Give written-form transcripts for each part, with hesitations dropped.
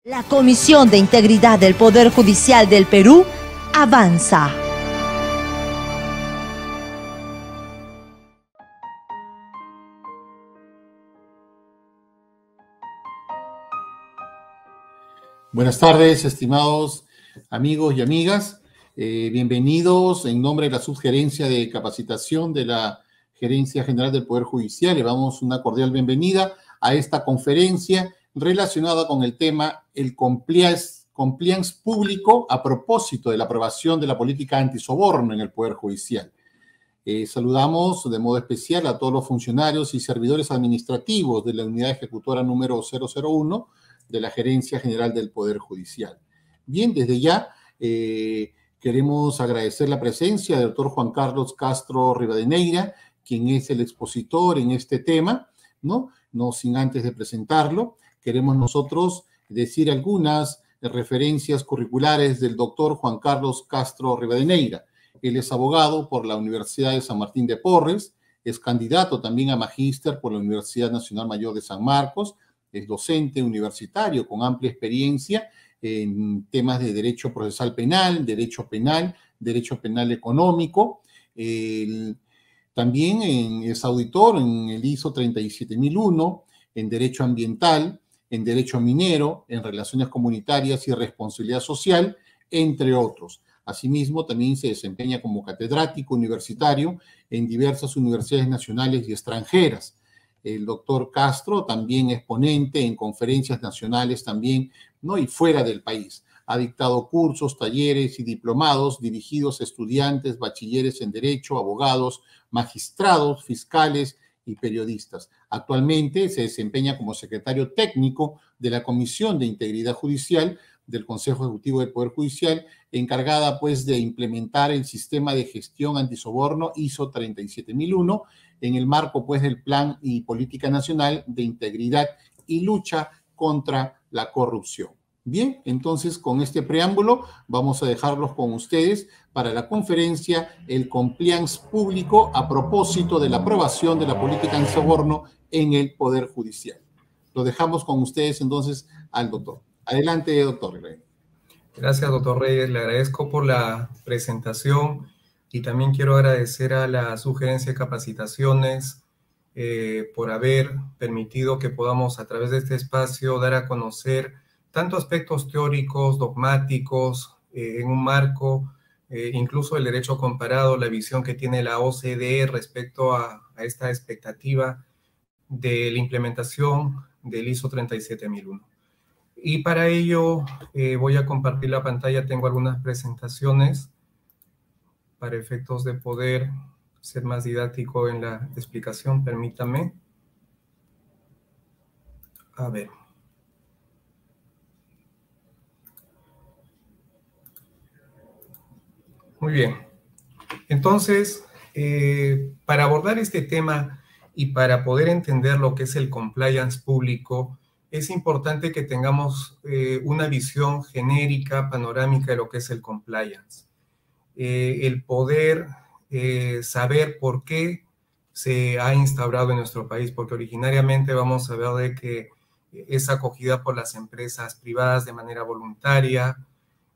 La Comisión de Integridad del Poder Judicial del Perú avanza. Buenas tardes, estimados amigos y amigas. Bienvenidos en nombre de la Subgerencia de Capacitación de la Gerencia General del Poder Judicial. Le damos una cordial bienvenida a esta conferencia relacionada con el tema el compliance público a propósito de la aprobación de la política antisoborno en el Poder Judicial. Saludamos de modo especial a todos los funcionarios y servidores administrativos de la Unidad Ejecutora número 001 de la Gerencia General del Poder Judicial. Bien, desde ya queremos agradecer la presencia del doctor Juan Carlos Castro Rivadeneira, quien es el expositor en este tema, ¿no? No sin antes de presentarlo, queremos nosotros decir algunas referencias curriculares del doctor Juan Carlos Castro Rivadeneira. Él es abogado por la Universidad de San Martín de Porres, es candidato también a magíster por la Universidad Nacional Mayor de San Marcos, es docente universitario con amplia experiencia en temas de derecho procesal penal, derecho penal económico. También es auditor en el ISO 37001, en derecho ambiental, en derecho minero, en relaciones comunitarias y responsabilidad social, entre otros. Asimismo, también se desempeña como catedrático universitario en diversas universidades nacionales y extranjeras. El doctor Castro también es ponente en conferencias nacionales también, ¿no? Y fuera del país. Ha dictado cursos, talleres y diplomados dirigidos a estudiantes, bachilleres en derecho, abogados, magistrados, fiscales y periodistas. Actualmente se desempeña como secretario técnico de la Comisión de Integridad Judicial del Consejo Ejecutivo del Poder Judicial, encargada pues de implementar el sistema de gestión antisoborno ISO 37001 en el marco pues del Plan y Política Nacional de Integridad y Lucha contra la Corrupción. Bien, entonces con este preámbulo vamos a dejarlos con ustedes para la conferencia El Compliance Público a propósito de la aprobación de la política antisoborno en el Poder Judicial. Lo dejamos con ustedes entonces al doctor. Adelante, doctor Reyes. Gracias, doctor Reyes. Le agradezco por la presentación y también quiero agradecer a la Subgerencia de Capacitaciones por haber permitido que podamos a través de este espacio dar a conocer tanto aspectos teóricos, dogmáticos, en un marco, incluso el derecho comparado, la visión que tiene la OCDE respecto a esta expectativa de la implementación del ISO 37001. Y para ello voy a compartir la pantalla, tengo algunas presentaciones para efectos de poder ser más didáctico en la explicación, permítame. A ver. Muy bien. Entonces, para abordar este tema y para poder entender lo que es el compliance público, es importante que tengamos una visión genérica, panorámica de lo que es el compliance. El poder saber por qué se ha instaurado en nuestro país, porque originariamente vamos a ver de que es acogida por las empresas privadas de manera voluntaria,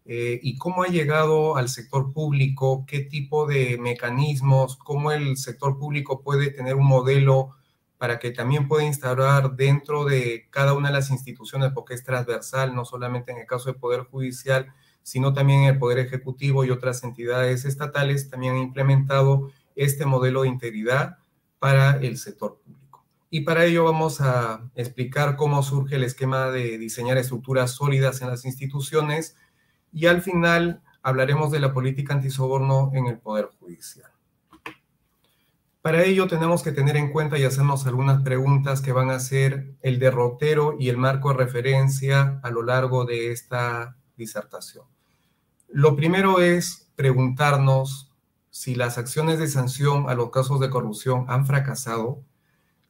y cómo ha llegado al sector público, qué tipo de mecanismos, cómo el sector público puede tener un modelo para que también pueda instaurar dentro de cada una de las instituciones, porque es transversal, no solamente en el caso del Poder Judicial, sino también en el Poder Ejecutivo y otras entidades estatales también han implementado este modelo de integridad para el sector público. Y para ello vamos a explicar cómo surge el esquema de diseñar estructuras sólidas en las instituciones y al final hablaremos de la política antisoborno en el Poder Judicial. Para ello tenemos que tener en cuenta y hacernos algunas preguntas que van a ser el derrotero y el marco de referencia a lo largo de esta disertación. Lo primero es preguntarnos si las acciones de sanción a los casos de corrupción han fracasado.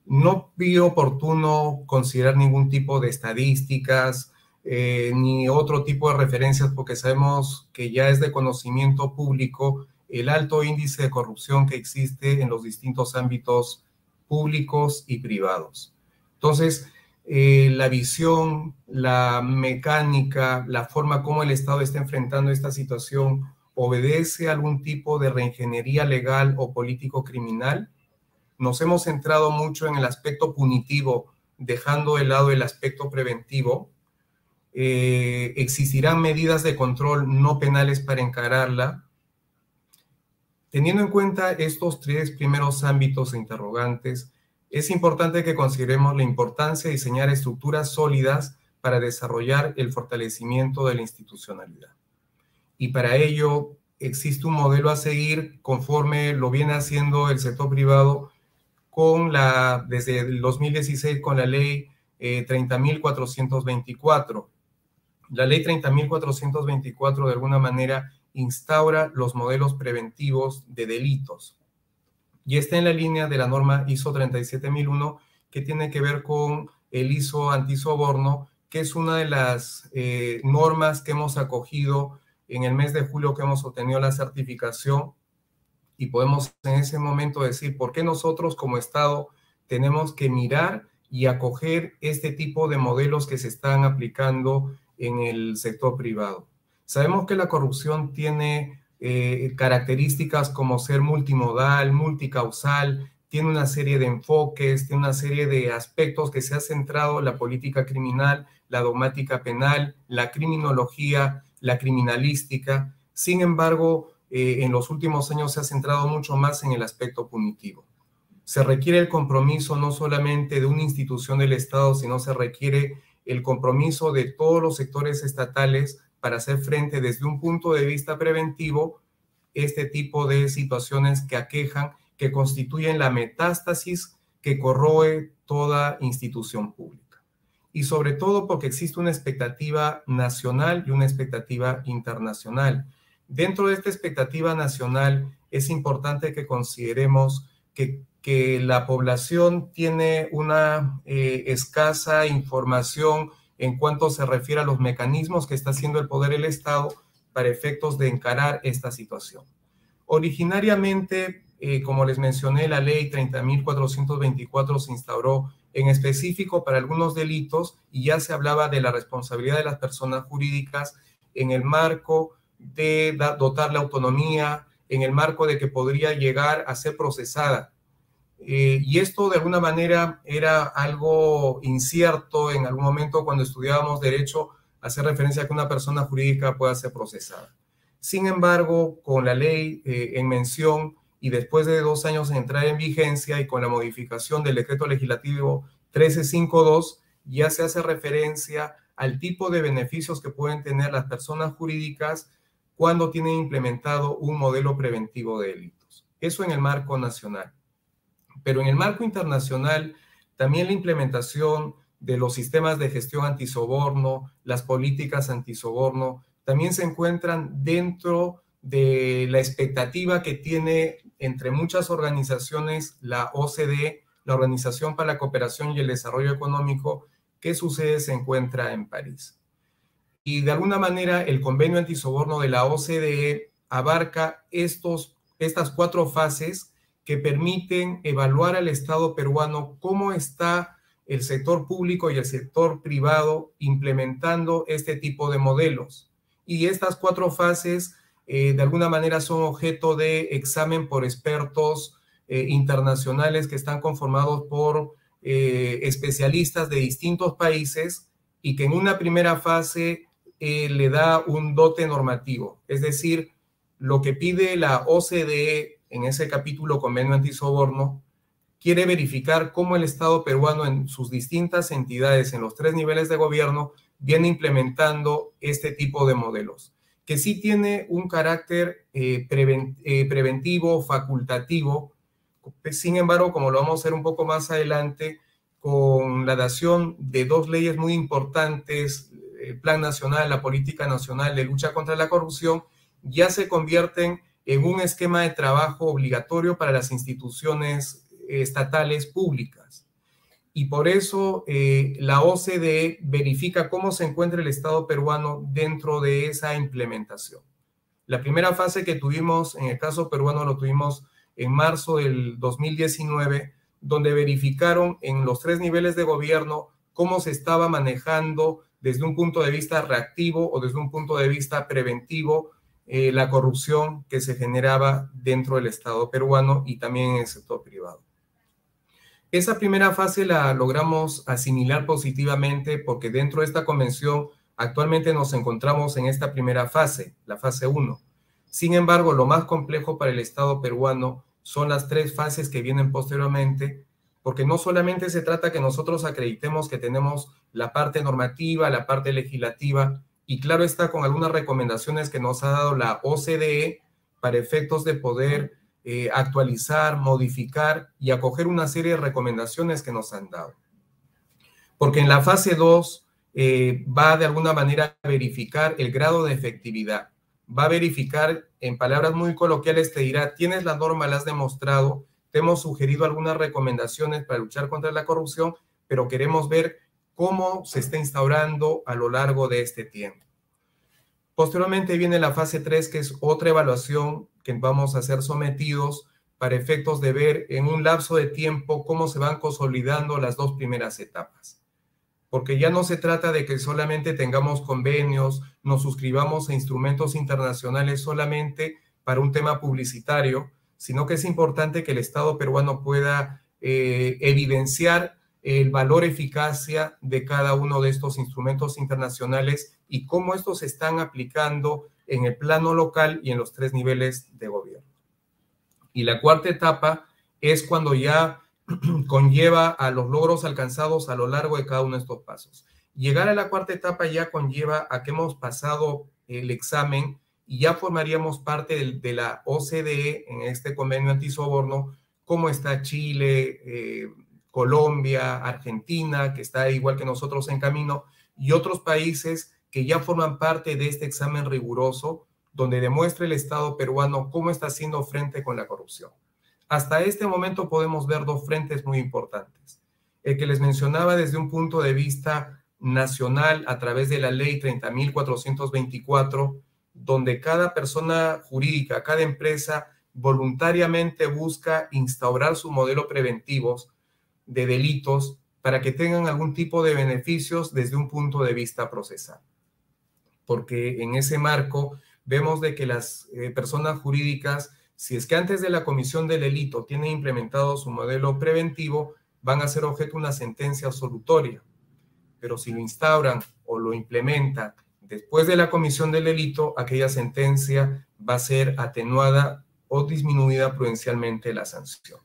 No vi oportuno considerar ningún tipo de estadísticas ni otro tipo de referencias porque sabemos que ya es de conocimiento público el alto índice de corrupción que existe en los distintos ámbitos públicos y privados. Entonces, la visión, la mecánica, la forma como el Estado está enfrentando esta situación obedece a algún tipo de reingeniería legal o político criminal. Nos hemos centrado mucho en el aspecto punitivo, dejando de lado el aspecto preventivo. Existirán medidas de control no penales para encararla. Teniendo en cuenta estos tres primeros ámbitos e interrogantes, es importante que consideremos la importancia de diseñar estructuras sólidas para desarrollar el fortalecimiento de la institucionalidad. Y para ello existe un modelo a seguir conforme lo viene haciendo el sector privado desde el 2016 con la ley 30.424. La ley 30.424 de alguna manera instaura los modelos preventivos de delitos. Y está en la línea de la norma ISO 37001, que tiene que ver con el ISO antisoborno, que es una de las normas que hemos acogido en el mes de julio, que hemos obtenido la certificación, y podemos en ese momento decir por qué nosotros como Estado tenemos que mirar y acoger este tipo de modelos que se están aplicando en el sector privado. Sabemos que la corrupción tiene características como ser multimodal, multicausal, tiene una serie de enfoques, tiene una serie de aspectos que se ha centrado la política criminal, la dogmática penal, la criminología, la criminalística. Sin embargo, en los últimos años se ha centrado mucho más en el aspecto punitivo. Se requiere el compromiso no solamente de una institución del Estado, sino se requiere el compromiso de todos los sectores estatales para hacer frente desde un punto de vista preventivo este tipo de situaciones que aquejan, que constituyen la metástasis que corroe toda institución pública. Y sobre todo porque existe una expectativa nacional y una expectativa internacional. Dentro de esta expectativa nacional es importante que consideremos que la población tiene una escasa información en cuanto se refiere a los mecanismos que está haciendo el poder del Estado para efectos de encarar esta situación. Originariamente, como les mencioné, la ley 30.424 se instauró en específico para algunos delitos y ya se hablaba de la responsabilidad de las personas jurídicas en el marco de dotar la autonomía, en el marco de que podría llegar a ser procesada. Y esto de alguna manera era algo incierto en algún momento cuando estudiábamos derecho, hacer referencia a que una persona jurídica pueda ser procesada. Sin embargo, con la ley en mención y después de 2 años en entrar en vigencia y con la modificación del decreto legislativo 1352, ya se hace referencia al tipo de beneficios que pueden tener las personas jurídicas cuando tienen implementado un modelo preventivo de delitos. Eso en el marco nacional. Pero en el marco internacional, también la implementación de los sistemas de gestión antisoborno, las políticas antisoborno, también se encuentran dentro de la expectativa que tiene entre muchas organizaciones la OCDE, la Organización para la Cooperación y el Desarrollo Económico, que su sede se encuentra en París. Y de alguna manera el convenio antisoborno de la OCDE abarca estas 4 fases que permiten evaluar al Estado peruano cómo está el sector público y el sector privado implementando este tipo de modelos. Y estas 4 fases de alguna manera son objeto de examen por expertos internacionales que están conformados por especialistas de distintos países y que en una primera fase le da un dote normativo. Es decir, lo que pide la OCDE en ese capítulo convenio antisoborno, quiere verificar cómo el Estado peruano en sus distintas entidades, en los 3 niveles de gobierno, viene implementando este tipo de modelos, que sí tiene un carácter preventivo, facultativo. Sin embargo, como lo vamos a ver un poco más adelante, con la dación de 2 leyes muy importantes, el Plan Nacional, la Política Nacional de Lucha contra la Corrupción, ya se convierten en un esquema de trabajo obligatorio para las instituciones estatales públicas. Y por eso la OCDE verifica cómo se encuentra el Estado peruano dentro de esa implementación. La primera fase que tuvimos, en el caso peruano, lo tuvimos en marzo del 2019, donde verificaron en los 3 niveles de gobierno cómo se estaba manejando desde un punto de vista reactivo o desde un punto de vista preventivo la corrupción que se generaba dentro del Estado peruano y también en el sector privado. Esa primera fase la logramos asimilar positivamente porque dentro de esta convención actualmente nos encontramos en esta primera fase, la fase 1. Sin embargo, lo más complejo para el Estado peruano son las 3 fases que vienen posteriormente, porque no solamente se trata que nosotros acreditemos que tenemos la parte normativa, la parte legislativa, y claro está con algunas recomendaciones que nos ha dado la OCDE para efectos de poder actualizar, modificar y acoger una serie de recomendaciones que nos han dado. Porque en la fase 2 va de alguna manera a verificar el grado de efectividad. Va a verificar, en palabras muy coloquiales, te dirá, tienes la norma, la has demostrado, te hemos sugerido algunas recomendaciones para luchar contra la corrupción, pero queremos ver cómo se está instaurando a lo largo de este tiempo. Posteriormente viene la fase 3, que es otra evaluación que vamos a ser sometidos para efectos de ver en un lapso de tiempo cómo se van consolidando las 2 primeras etapas. Porque ya no se trata de que solamente tengamos convenios, nos suscribamos a instrumentos internacionales solamente para un tema publicitario, sino que es importante que el Estado peruano pueda evidenciar el valor, eficacia de cada uno de estos instrumentos internacionales y cómo estos se están aplicando en el plano local y en los 3 niveles de gobierno. Y la cuarta etapa es cuando ya conlleva a los logros alcanzados a lo largo de cada uno de estos pasos. Llegar a la cuarta etapa ya conlleva a que hemos pasado el examen y ya formaríamos parte de la OCDE en este convenio antisoborno, como está Chile, Colombia, Argentina, que está igual que nosotros en camino, y otros países que ya forman parte de este examen riguroso, donde demuestra el Estado peruano cómo está haciendo frente con la corrupción. Hasta este momento podemos ver 2 frentes muy importantes. El que les mencionaba desde un punto de vista nacional a través de la ley 30.424, donde cada persona jurídica, cada empresa voluntariamente busca instaurar su modelo preventivos de delitos para que tengan algún tipo de beneficios desde un punto de vista procesal. Porque en ese marco vemos de que las personas jurídicas, si es que antes de la comisión del delito tienen implementado su modelo preventivo, van a ser objeto de una sentencia absolutoria. Pero si lo instauran o lo implementan después de la comisión del delito, aquella sentencia va a ser atenuada o disminuida prudencialmente la sanción.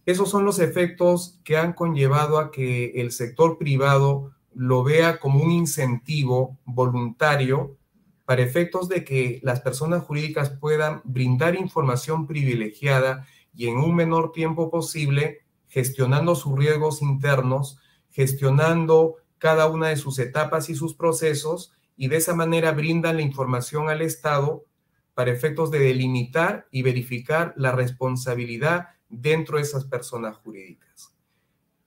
Esos son los efectos que han conllevado a que el sector privado lo vea como un incentivo voluntario para efectos de que las personas jurídicas puedan brindar información privilegiada y en un menor tiempo posible, gestionando sus riesgos internos, gestionando cada una de sus etapas y sus procesos, y de esa manera brindan la información al Estado para efectos de delimitar y verificar la responsabilidad dentro de esas personas jurídicas.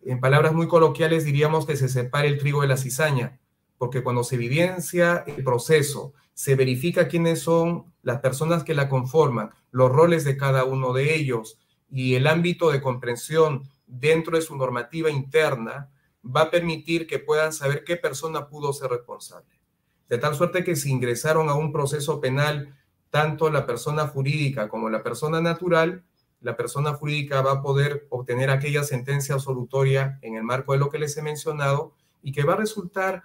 En palabras muy coloquiales diríamos que se separa el trigo de la cizaña, porque cuando se evidencia el proceso, se verifica quiénes son las personas que la conforman, los roles de cada uno de ellos y el ámbito de comprensión dentro de su normativa interna, va a permitir que puedan saber qué persona pudo ser responsable. De tal suerte que si ingresaron a un proceso penal tanto la persona jurídica como la persona natural, la persona jurídica va a poder obtener aquella sentencia absolutoria en el marco de lo que les he mencionado y que va a resultar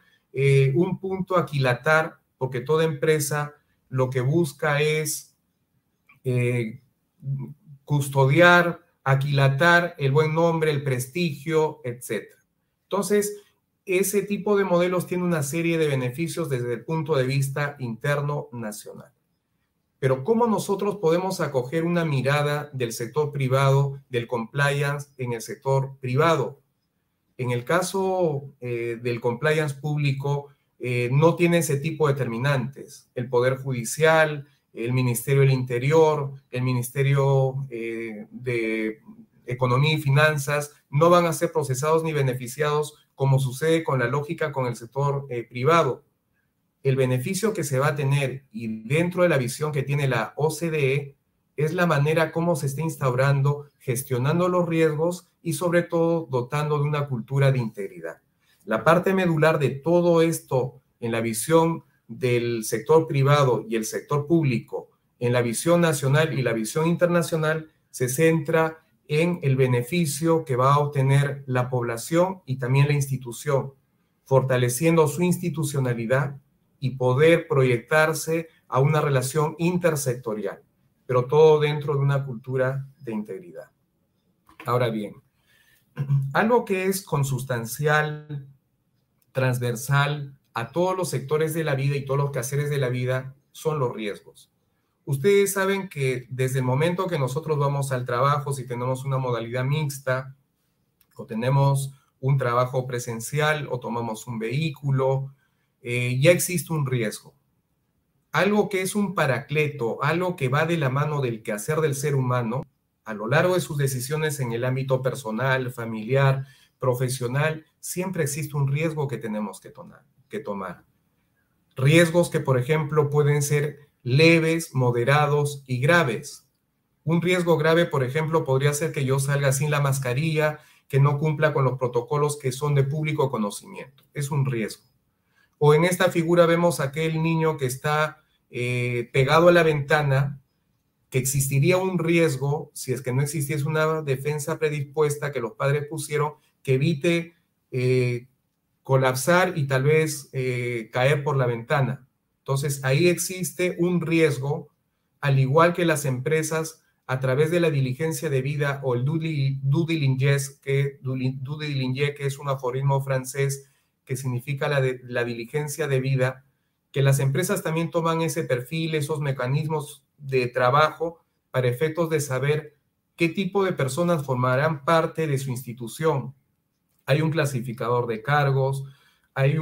un punto a aquilatar, porque toda empresa lo que busca es custodiar, aquilatar el buen nombre, el prestigio, etc. Entonces, ese tipo de modelos tiene una serie de beneficios desde el punto de vista interno nacional. Pero ¿cómo nosotros podemos acoger una mirada del sector privado, del compliance en el sector privado? En el caso del compliance público, no tiene ese tipo de determinantes. El Poder Judicial, el Ministerio del Interior, el Ministerio de Economía y Finanzas no van a ser procesados ni beneficiados como sucede con la lógica con el sector privado. El beneficio que se va a tener y dentro de la visión que tiene la OCDE es la manera como se está instaurando, gestionando los riesgos y sobre todo dotando de una cultura de integridad. La parte medular de todo esto en la visión del sector privado y el sector público, en la visión nacional y la visión internacional, se centra en el beneficio que va a obtener la población y también la institución, fortaleciendo su institucionalidad y poder proyectarse a una relación intersectorial, pero todo dentro de una cultura de integridad. Ahora bien, algo que es consustancial, transversal a todos los sectores de la vida y todos los quehaceres de la vida son los riesgos. Ustedes saben que desde el momento que nosotros vamos al trabajo, si tenemos una modalidad mixta o tenemos un trabajo presencial o tomamos un vehículo, ya existe un riesgo. Algo que es un paracleto, algo que va de la mano del quehacer del ser humano a lo largo de sus decisiones en el ámbito personal, familiar, profesional, siempre existe un riesgo que tenemos que tomar. Riesgos que, por ejemplo, pueden ser leves, moderados y graves. Un riesgo grave, por ejemplo, podría ser que yo salga sin la mascarilla, que no cumpla con los protocolos que son de público conocimiento. Es un riesgo. O en esta figura vemos aquel niño que está pegado a la ventana, que existiría un riesgo, si es que no existiese una defensa predispuesta que los padres pusieron, que evite colapsar y tal vez caer por la ventana. Entonces, ahí existe un riesgo, al igual que las empresas, a través de la diligencia debida o el due diligence, que es un aforismo francés que significa la diligencia debida, que las empresas también toman ese perfil, esos mecanismos de trabajo para efectos de saber qué tipo de personas formarán parte de su institución. Hay un clasificador de cargos, hay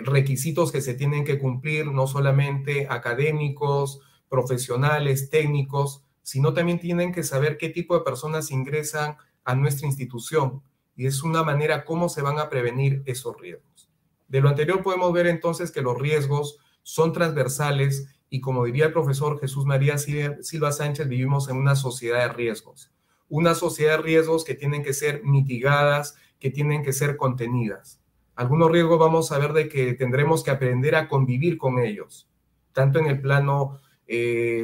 requisitos que se tienen que cumplir, no solamente académicos, profesionales, técnicos, sino también tienen que saber qué tipo de personas ingresan a nuestra institución. Y es una manera cómo se van a prevenir esos riesgos. De lo anterior podemos ver entonces que los riesgos son transversales y, como diría el profesor Jesús María Silva Sánchez, vivimos en una sociedad de riesgos. Una sociedad de riesgos que tienen que ser mitigadas, que tienen que ser contenidas. Algunos riesgos vamos a ver de que tendremos que aprender a convivir con ellos, tanto en el plano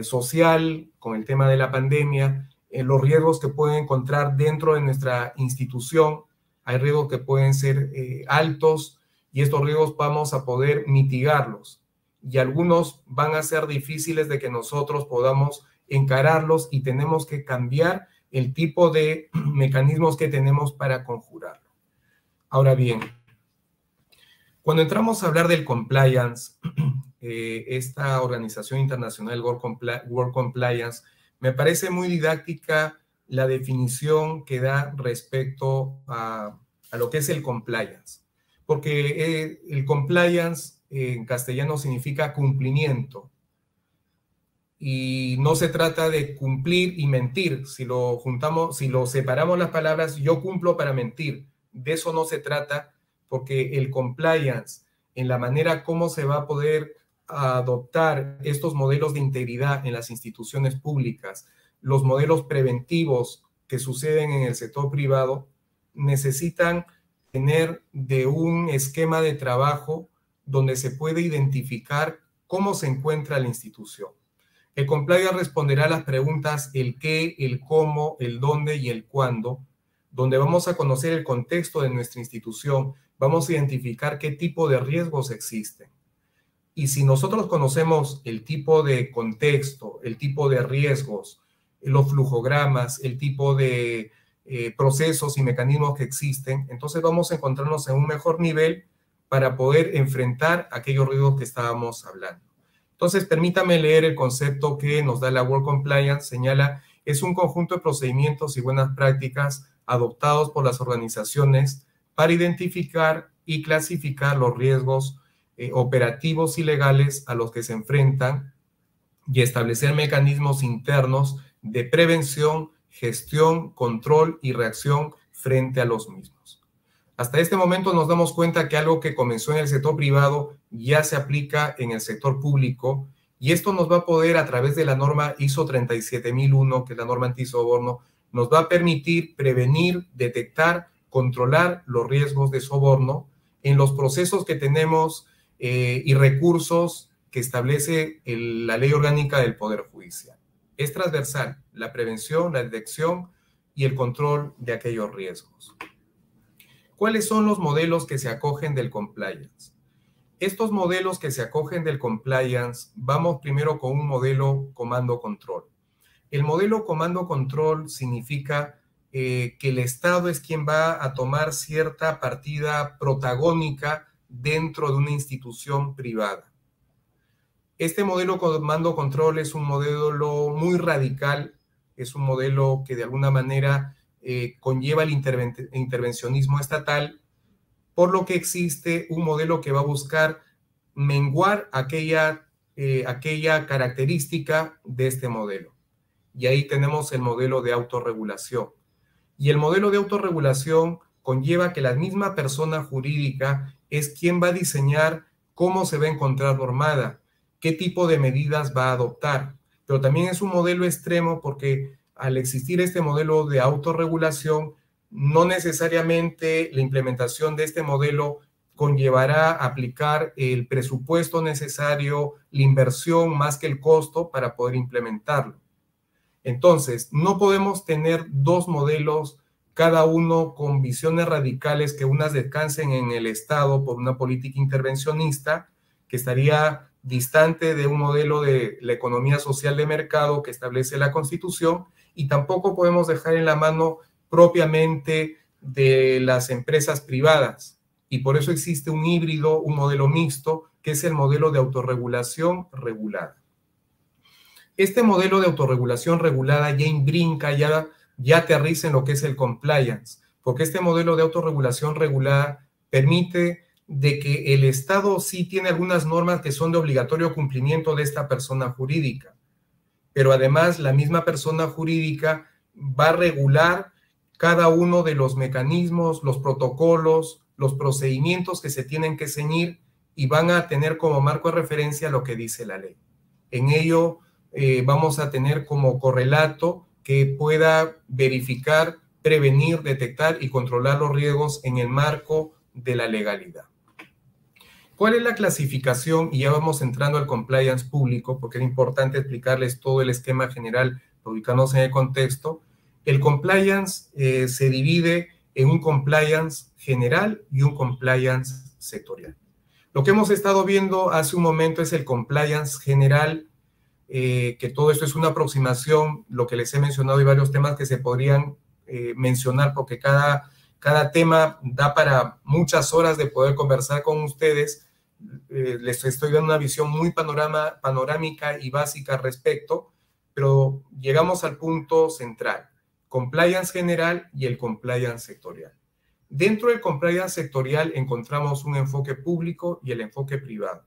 social, con el tema de la pandemia, los riesgos que pueden encontrar dentro de nuestra institución. Hay riesgos que pueden ser altos y estos riesgos vamos a poder mitigarlos. Y algunos van a ser difíciles de que nosotros podamos encararlos y tenemos que cambiar el tipo de mecanismos que tenemos para conjurarlo. Ahora bien, cuando entramos a hablar del compliance, esta organización internacional World Compliance, me parece muy didáctica la definición que da respecto a lo que es el compliance. Porque el compliance en castellano significa cumplimiento. Y no se trata de cumplir y mentir. Si lo separamos las palabras, yo cumplo para mentir. De eso no se trata, porque el compliance, en la manera como se va a poder adoptar estos modelos de integridad en las instituciones públicas, los modelos preventivos que suceden en el sector privado, necesitan tener de un esquema de trabajo donde se puede identificar cómo se encuentra la institución. El compliance responderá a las preguntas el qué, el cómo, el dónde y el cuándo, donde vamos a conocer el contexto de nuestra institución, vamos a identificar qué tipo de riesgos existen. Y si nosotros conocemos el tipo de contexto, el tipo de riesgos, los flujogramas, el tipo de procesos y mecanismos que existen, entonces vamos a encontrarnos en un mejor nivel para poder enfrentar aquellos riesgos que estábamos hablando. Entonces, permítame leer el concepto que nos da la World Compliance. Señala, es un conjunto de procedimientos y buenas prácticas adoptados por las organizaciones para identificar y clasificar los riesgos operativos y legales a los que se enfrentan y establecer mecanismos internos de prevención, gestión, control y reacción frente a los mismos. Hasta este momento nos damos cuenta que algo que comenzó en el sector privado ya se aplica en el sector público y esto nos va a poder, a través de la norma ISO 37001, que es la norma antisoborno, nos va a permitir prevenir, detectar, controlar los riesgos de soborno en los procesos que tenemos y recursos que establece la Ley Orgánica del Poder Judicial. Es transversal la prevención, la detección y el control de aquellos riesgos. ¿Cuáles son los modelos que se acogen del compliance? Estos modelos que se acogen del compliance, vamos primero con un modelo comando-control. El modelo comando-control significa que el Estado es quien va a tomar cierta partida protagónica dentro de una institución privada. Este modelo comando-control es un modelo muy radical, es un modelo que de alguna manera conlleva el intervencionismo estatal, por lo que existe un modelo que va a buscar menguar aquella característica de este modelo. Y ahí tenemos el modelo de autorregulación. Y el modelo de autorregulación conlleva que la misma persona jurídica es quien va a diseñar cómo se va a encontrar normada, qué tipo de medidas va a adoptar. Pero también es un modelo extremo porque al existir este modelo de autorregulación, no necesariamente la implementación de este modelo conllevará aplicar el presupuesto necesario, la inversión más que el costo para poder implementarlo. Entonces, no podemos tener dos modelos, cada uno con visiones radicales, que unas descansen en el Estado por una política intervencionista, que estaría distante de un modelo de la economía social de mercado que establece la Constitución, y tampoco podemos dejar en la mano propiamente de las empresas privadas. Y por eso existe un híbrido, un modelo mixto, que es el modelo de autorregulación regulada. Este modelo de autorregulación regulada ya imbrinca, ya aterriza en lo que es el compliance, porque este modelo de autorregulación regulada permite de que el Estado sí tiene algunas normas que son de obligatorio cumplimiento de esta persona jurídica, pero además la misma persona jurídica va a regular cada uno de los mecanismos, los protocolos, los procedimientos que se tienen que ceñir y van a tener como marco de referencia lo que dice la ley. En ello vamos a tener como correlato que pueda verificar, prevenir, detectar y controlar los riesgos en el marco de la legalidad. ¿Cuál es la clasificación? Y ya vamos entrando al compliance público, porque es importante explicarles todo el esquema general, ubicándonos en el contexto. El compliance se divide en un compliance general y un compliance sectorial. Lo que hemos estado viendo hace un momento es el compliance general, que todo esto es una aproximación, lo que les he mencionado y varios temas que se podrían mencionar, porque cada tema da para muchas horas de poder conversar con ustedes. Les estoy dando una visión muy panorámica y básica al respecto, pero llegamos al punto central: compliance general y el compliance sectorial. Dentro del compliance sectorial encontramos un enfoque público y el enfoque privado.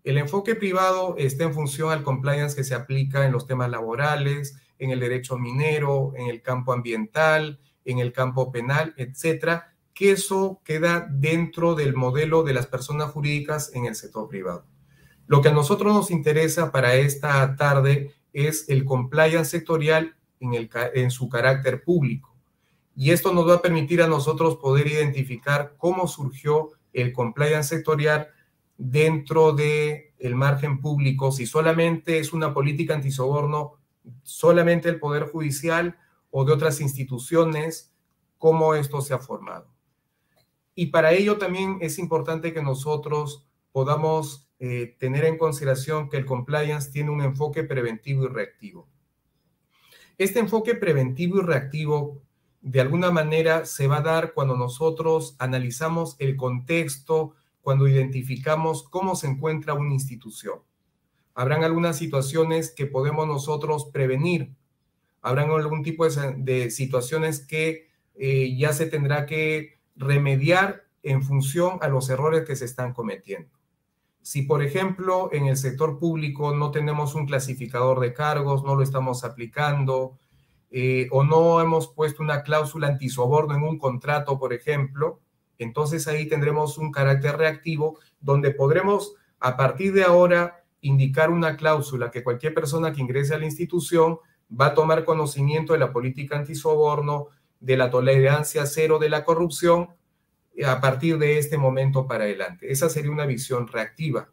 El enfoque privado está en función al compliance que se aplica en los temas laborales, en el derecho minero, en el campo ambiental, en el campo penal, etcétera, que eso queda dentro del modelo de las personas jurídicas en el sector privado. Lo que a nosotros nos interesa para esta tarde es el compliance sectorial en su carácter público. Y esto nos va a permitir a nosotros poder identificar cómo surgió el compliance sectorial dentro del margen público, si solamente es una política antisoborno, solamente el Poder Judicial o de otras instituciones, cómo esto se ha formado. Y para ello también es importante que nosotros podamos tener en consideración que el compliance tiene un enfoque preventivo y reactivo. Este enfoque preventivo y reactivo de alguna manera se va a dar cuando nosotros analizamos el contexto, cuando identificamos cómo se encuentra una institución. Habrán algunas situaciones que podemos nosotros prevenir. Habrán algún tipo de situaciones que ya se tendrá que remediar en función a los errores que se están cometiendo. Si, por ejemplo, en el sector público no tenemos un clasificador de cargos, no lo estamos aplicando, o no hemos puesto una cláusula antisoborno en un contrato, por ejemplo, entonces ahí tendremos un carácter reactivo donde podremos, a partir de ahora, indicar una cláusula que cualquier persona que ingrese a la institución va a tomar conocimiento de la política antisoborno, de la tolerancia cero de la corrupción a partir de este momento para adelante. Esa sería una visión reactiva.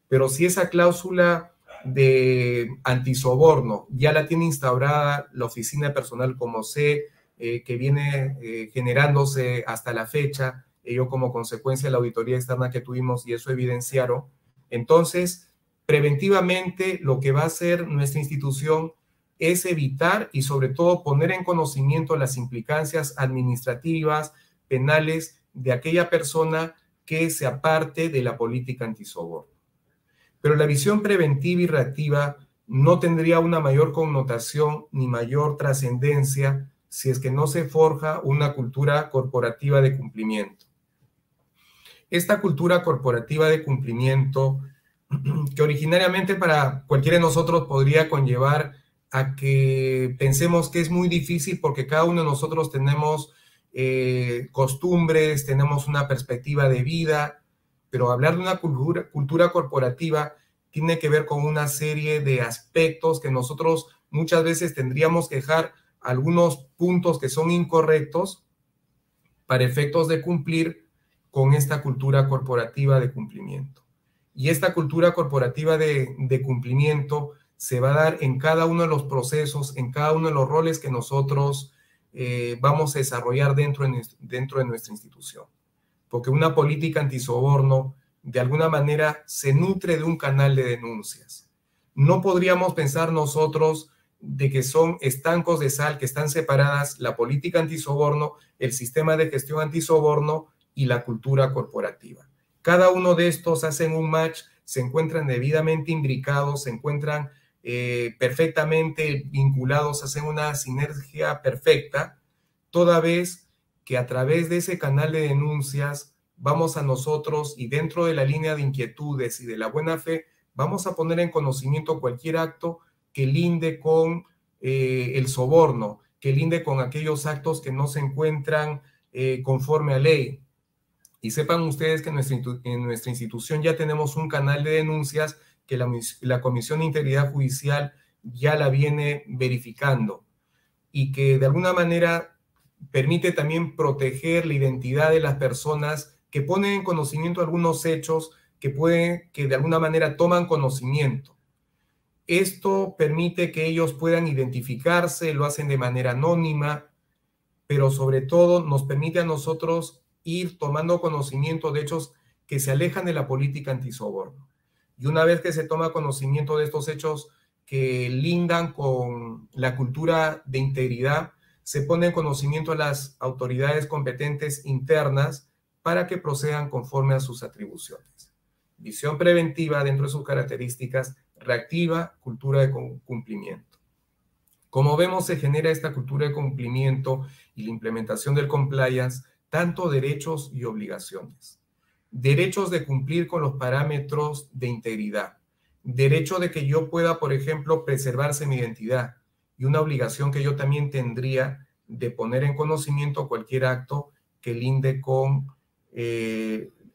Pero si esa cláusula de antisoborno ya la tiene instaurada la oficina de personal como sé, que viene generándose hasta la fecha, ello como consecuencia de la auditoría externa que tuvimos y eso evidenciaron, entonces preventivamente lo que va a hacer nuestra institución es evitar y sobre todo poner en conocimiento las implicancias administrativas, penales de aquella persona que se aparte de la política antisoborno. Pero la visión preventiva y reactiva no tendría una mayor connotación ni mayor trascendencia si es que no se forja una cultura corporativa de cumplimiento. Esta cultura corporativa de cumplimiento, que originariamente para cualquiera de nosotros podría conllevar a que pensemos que es muy difícil porque cada uno de nosotros tenemos costumbres, tenemos una perspectiva de vida, pero hablar de una cultura corporativa tiene que ver con una serie de aspectos que nosotros muchas veces tendríamos que dejar algunos puntos que son incorrectos para efectos de cumplir con esta cultura corporativa de cumplimiento. Y esta cultura corporativa de cumplimiento se va a dar en cada uno de los procesos, en cada uno de los roles que nosotros vamos a desarrollar dentro de nuestra institución. Porque una política antisoborno de alguna manera se nutre de un canal de denuncias. No podríamos pensar nosotros de que son estancos de sal, que están separadas la política antisoborno, el sistema de gestión antisoborno y la cultura corporativa. Cada uno de estos hacen un match, se encuentran debidamente imbricados, se encuentran perfectamente vinculados, hacen una sinergia perfecta, toda vez que a través de ese canal de denuncias vamos a nosotros y dentro de la línea de inquietudes y de la buena fe, vamos a poner en conocimiento cualquier acto que linde con el soborno, que linde con aquellos actos que no se encuentran conforme a ley. Y sepan ustedes que en nuestra institución ya tenemos un canal de denuncias que la Comisión de Integridad Judicial ya la viene verificando y que de alguna manera permite también proteger la identidad de las personas que ponen en conocimiento algunos hechos que de alguna manera toman conocimiento. Esto permite que ellos puedan identificarse, lo hacen de manera anónima, pero sobre todo nos permite a nosotros ir tomando conocimiento de hechos que se alejan de la política antisoborno. Y una vez que se toma conocimiento de estos hechos que lindan con la cultura de integridad, se pone en conocimiento a las autoridades competentes internas para que procedan conforme a sus atribuciones. Visión preventiva dentro de sus características, reactiva, cultura de cumplimiento. Como vemos, se genera esta cultura de cumplimiento y la implementación del compliance, tanto derechos y obligaciones. Derechos de cumplir con los parámetros de integridad. Derecho de que yo pueda, por ejemplo, preservarse mi identidad. Y una obligación que yo también tendría de poner en conocimiento cualquier acto que linde con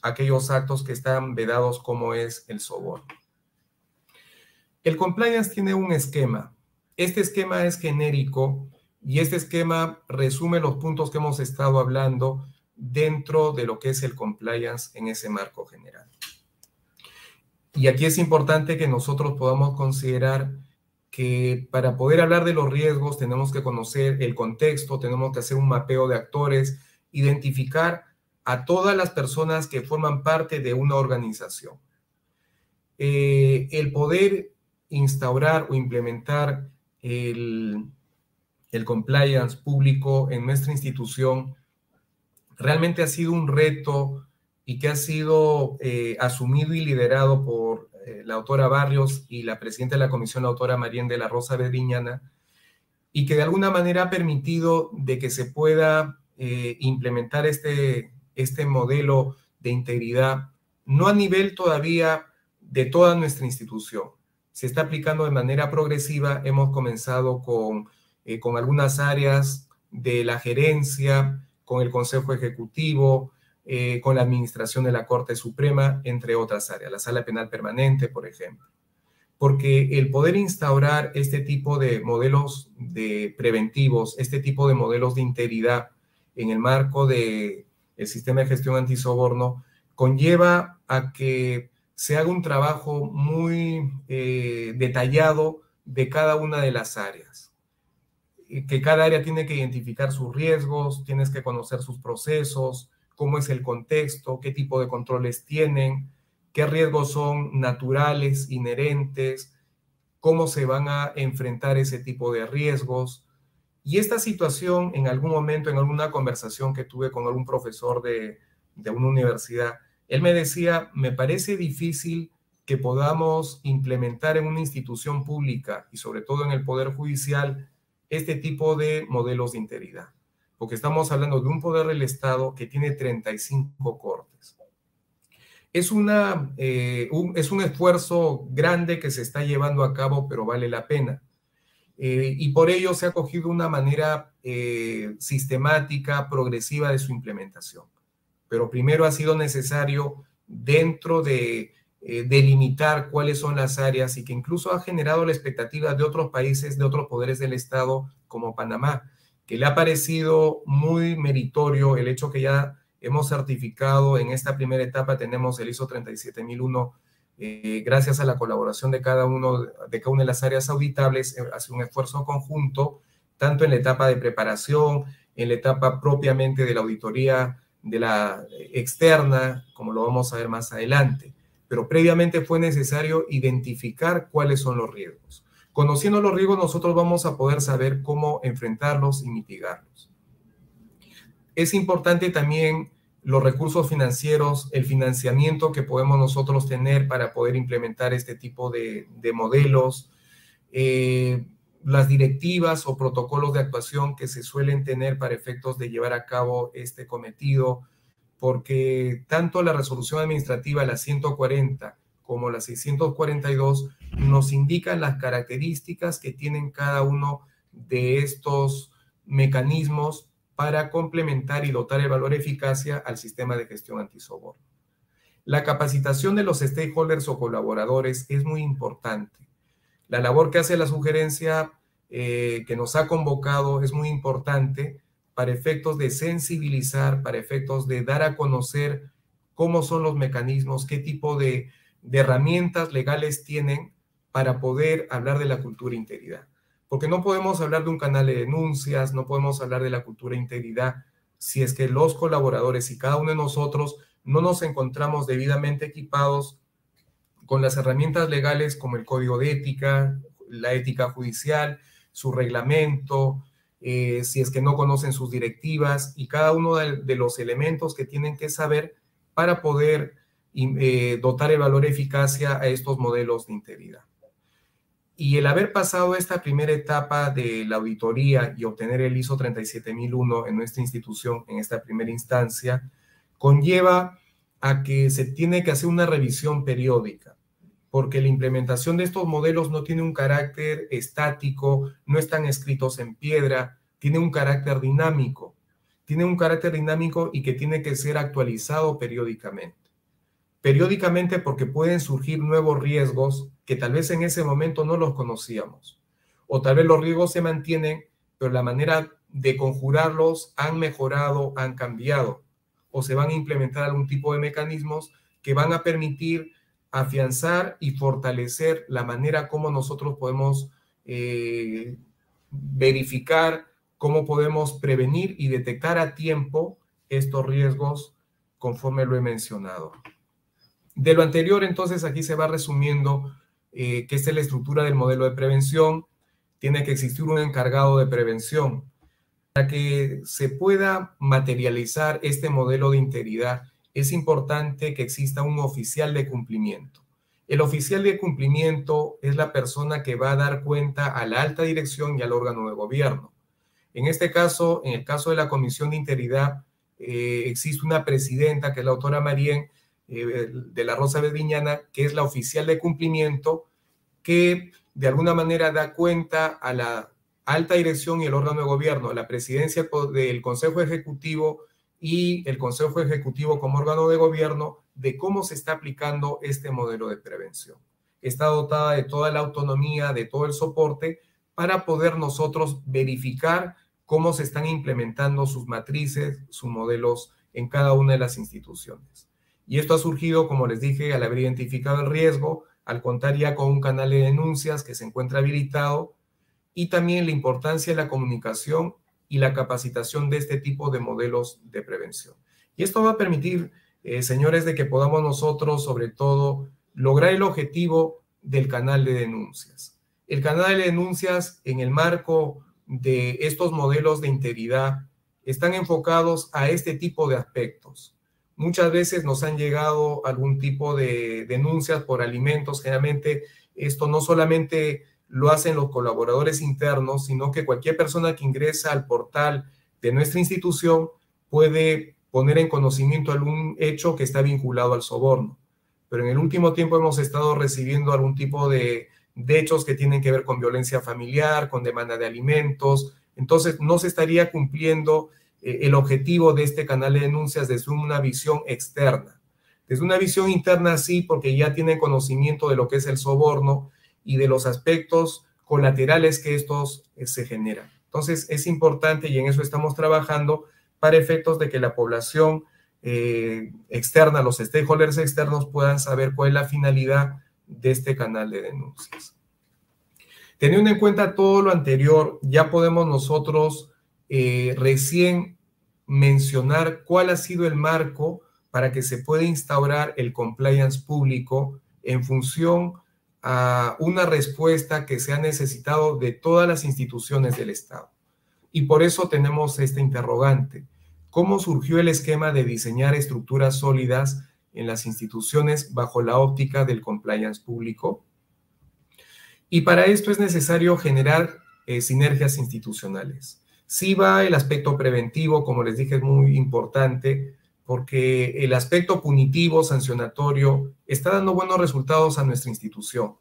aquellos actos que están vedados como es el soborno. El compliance tiene un esquema. Este esquema es genérico y este esquema resume los puntos que hemos estado hablando dentro de lo que es el compliance en ese marco general. Y aquí es importante que nosotros podamos considerar que para poder hablar de los riesgos tenemos que conocer el contexto, tenemos que hacer un mapeo de actores, identificar a todas las personas que forman parte de una organización. El poder instaurar o implementar el compliance público en nuestra institución realmente ha sido un reto y que ha sido asumido y liderado por la autora Barrios y la presidenta de la comisión, la autora Marién de la Rosa Bedriñana, y que de alguna manera ha permitido de que se pueda implementar este modelo de integridad, no a nivel todavía de toda nuestra institución. Se está aplicando de manera progresiva. Hemos comenzado con algunas áreas de la gerencia, con el Consejo Ejecutivo, con la administración de la Corte Suprema, entre otras áreas, la Sala Penal Permanente, por ejemplo. porque el poder instaurar este tipo de modelos preventivos, este tipo de modelos de integridad en el marco del sistema de gestión antisoborno, conlleva a que se haga un trabajo muy detallado de cada una de las áreas. Que cada área tiene que identificar sus riesgos, tienes que conocer sus procesos, cómo es el contexto, qué tipo de controles tienen, qué riesgos son naturales, inherentes, cómo se van a enfrentar ese tipo de riesgos. Y esta situación, en algún momento, en alguna conversación que tuve con algún profesor de una universidad, él me decía, me parece difícil que podamos implementar en una institución pública y sobre todo en el Poder Judicial este tipo de modelos de integridad, porque estamos hablando de un poder del Estado que tiene 35 cortes. Es un esfuerzo grande que se está llevando a cabo, pero vale la pena. Y por ello se ha cogido una manera sistemática, progresiva de su implementación. Pero primero ha sido necesario, dentro de delimitar cuáles son las áreas, y que incluso ha generado la expectativa de otros países, de otros poderes del Estado, como Panamá, que le ha parecido muy meritorio el hecho que ya hemos certificado en esta primera etapa, tenemos el ISO 37001, gracias a la colaboración de cada una de las áreas auditables, hace un esfuerzo conjunto, tanto en la etapa de preparación, en la etapa propiamente de la auditoría de la externa, como lo vamos a ver más adelante. Pero previamente fue necesario identificar cuáles son los riesgos. Conociendo los riesgos, nosotros vamos a poder saber cómo enfrentarlos y mitigarlos. Es importante también los recursos financieros, el financiamiento que podemos nosotros tener para poder implementar este tipo de modelos, las directivas o protocolos de actuación que se suelen tener para efectos de llevar a cabo este cometido, porque tanto la resolución administrativa, la 140, como la 642, nos indican las características que tienen cada uno de estos mecanismos para complementar y dotar el valor de eficacia al sistema de gestión antisoborno. La capacitación de los stakeholders o colaboradores es muy importante. La labor que hace la sugerencia que nos ha convocado es muy importante para efectos de sensibilizar, para efectos de dar a conocer cómo son los mecanismos, qué tipo de herramientas legales tienen para poder hablar de la cultura de integridad. Porque no podemos hablar de un canal de denuncias, no podemos hablar de la cultura de integridad si es que los colaboradores y cada uno de nosotros no nos encontramos debidamente equipados con las herramientas legales como el código de ética, la ética judicial, su reglamento, si es que no conocen sus directivas y cada uno de los elementos que tienen que saber para poder dotar el valor de eficacia a estos modelos de integridad. Y el haber pasado esta primera etapa de la auditoría y obtener el ISO 37001 en nuestra institución, en esta primera instancia, conlleva a que se tiene que hacer una revisión periódica, porque la implementación de estos modelos no tiene un carácter estático, no están escritos en piedra, tiene un carácter dinámico. Tiene un carácter dinámico y que tiene que ser actualizado periódicamente. Periódicamente porque pueden surgir nuevos riesgos que tal vez en ese momento no los conocíamos. O tal vez los riesgos se mantienen, pero la manera de conjurarlos han mejorado, han cambiado. O se van a implementar algún tipo de mecanismos que van a permitir afianzar y fortalecer la manera como nosotros podemos verificar, cómo podemos prevenir y detectar a tiempo estos riesgos conforme lo he mencionado. De lo anterior, entonces, aquí se va resumiendo que esta es la estructura del modelo de prevención. Tiene que existir un encargado de prevención. Para que se pueda materializar este modelo de integridad, es importante que exista un oficial de cumplimiento. El oficial de cumplimiento es la persona que va a dar cuenta a la alta dirección y al órgano de gobierno. En este caso, en el caso de la Comisión de Integridad, existe una presidenta, que es la doctora Marien de la Rosa Bedriñana, que es la oficial de cumplimiento, que de alguna manera da cuenta a la alta dirección y el órgano de gobierno, a la presidencia del Consejo Ejecutivo y el Consejo Ejecutivo como órgano de gobierno, de cómo se está aplicando este modelo de prevención. está dotada de toda la autonomía, de todo el soporte, para poder nosotros verificar cómo se están implementando sus matrices, sus modelos en cada una de las instituciones. Y esto ha surgido, como les dije, al haber identificado el riesgo, al contar ya con un canal de denuncias que se encuentra habilitado, y también la importancia de la comunicación y la capacitación de este tipo de modelos de prevención. Y esto va a permitir, señores, de que podamos nosotros, sobre todo, lograr el objetivo del canal de denuncias. El canal de denuncias, en el marco de estos modelos de integridad, están enfocados a este tipo de aspectos. Muchas veces nos han llegado algún tipo de denuncias por alimentos. Generalmente esto no solamente lo hacen los colaboradores internos, sino que cualquier persona que ingresa al portal de nuestra institución puede poner en conocimiento algún hecho que está vinculado al soborno. Pero en el último tiempo hemos estado recibiendo algún tipo de hechos que tienen que ver con violencia familiar, con demanda de alimentos. Entonces no se estaría cumpliendo el objetivo de este canal de denuncias desde una visión externa. Desde una visión interna sí, porque ya tienen conocimiento de lo que es el soborno y de los aspectos colaterales que estos se generan. Entonces es importante, y en eso estamos trabajando, para efectos de que la población externa, los stakeholders externos, puedan saber cuál es la finalidad de este canal de denuncias. Teniendo en cuenta todo lo anterior, ya podemos nosotros recién mencionar cuál ha sido el marco para que se pueda instaurar el compliance público en función a una respuesta que se ha necesitado de todas las instituciones del Estado. Y por eso tenemos esta interrogante: ¿cómo surgió el esquema de diseñar estructuras sólidas en las instituciones bajo la óptica del compliance público? Y para esto es necesario generar sinergias institucionales. Sí va el aspecto preventivo, como les dije, es muy importante, porque el aspecto punitivo, sancionatorio, está dando buenos resultados a nuestra institución.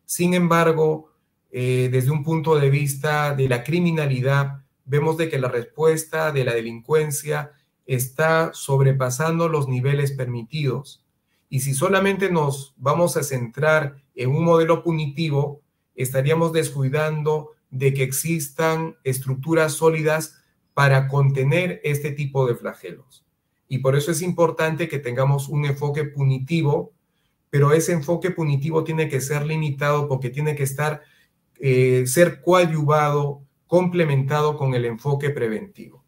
Sin embargo, desde un punto de vista de la criminalidad, vemos de que la respuesta de la delincuencia está sobrepasando los niveles permitidos. Y si solamente nos vamos a centrar en un modelo punitivo, estaríamos descuidando de que existan estructuras sólidas para contener este tipo de flagelos. Y por eso es importante que tengamos un enfoque punitivo, pero ese enfoque punitivo tiene que ser limitado porque tiene que ser coadyuvado, complementado con el enfoque preventivo.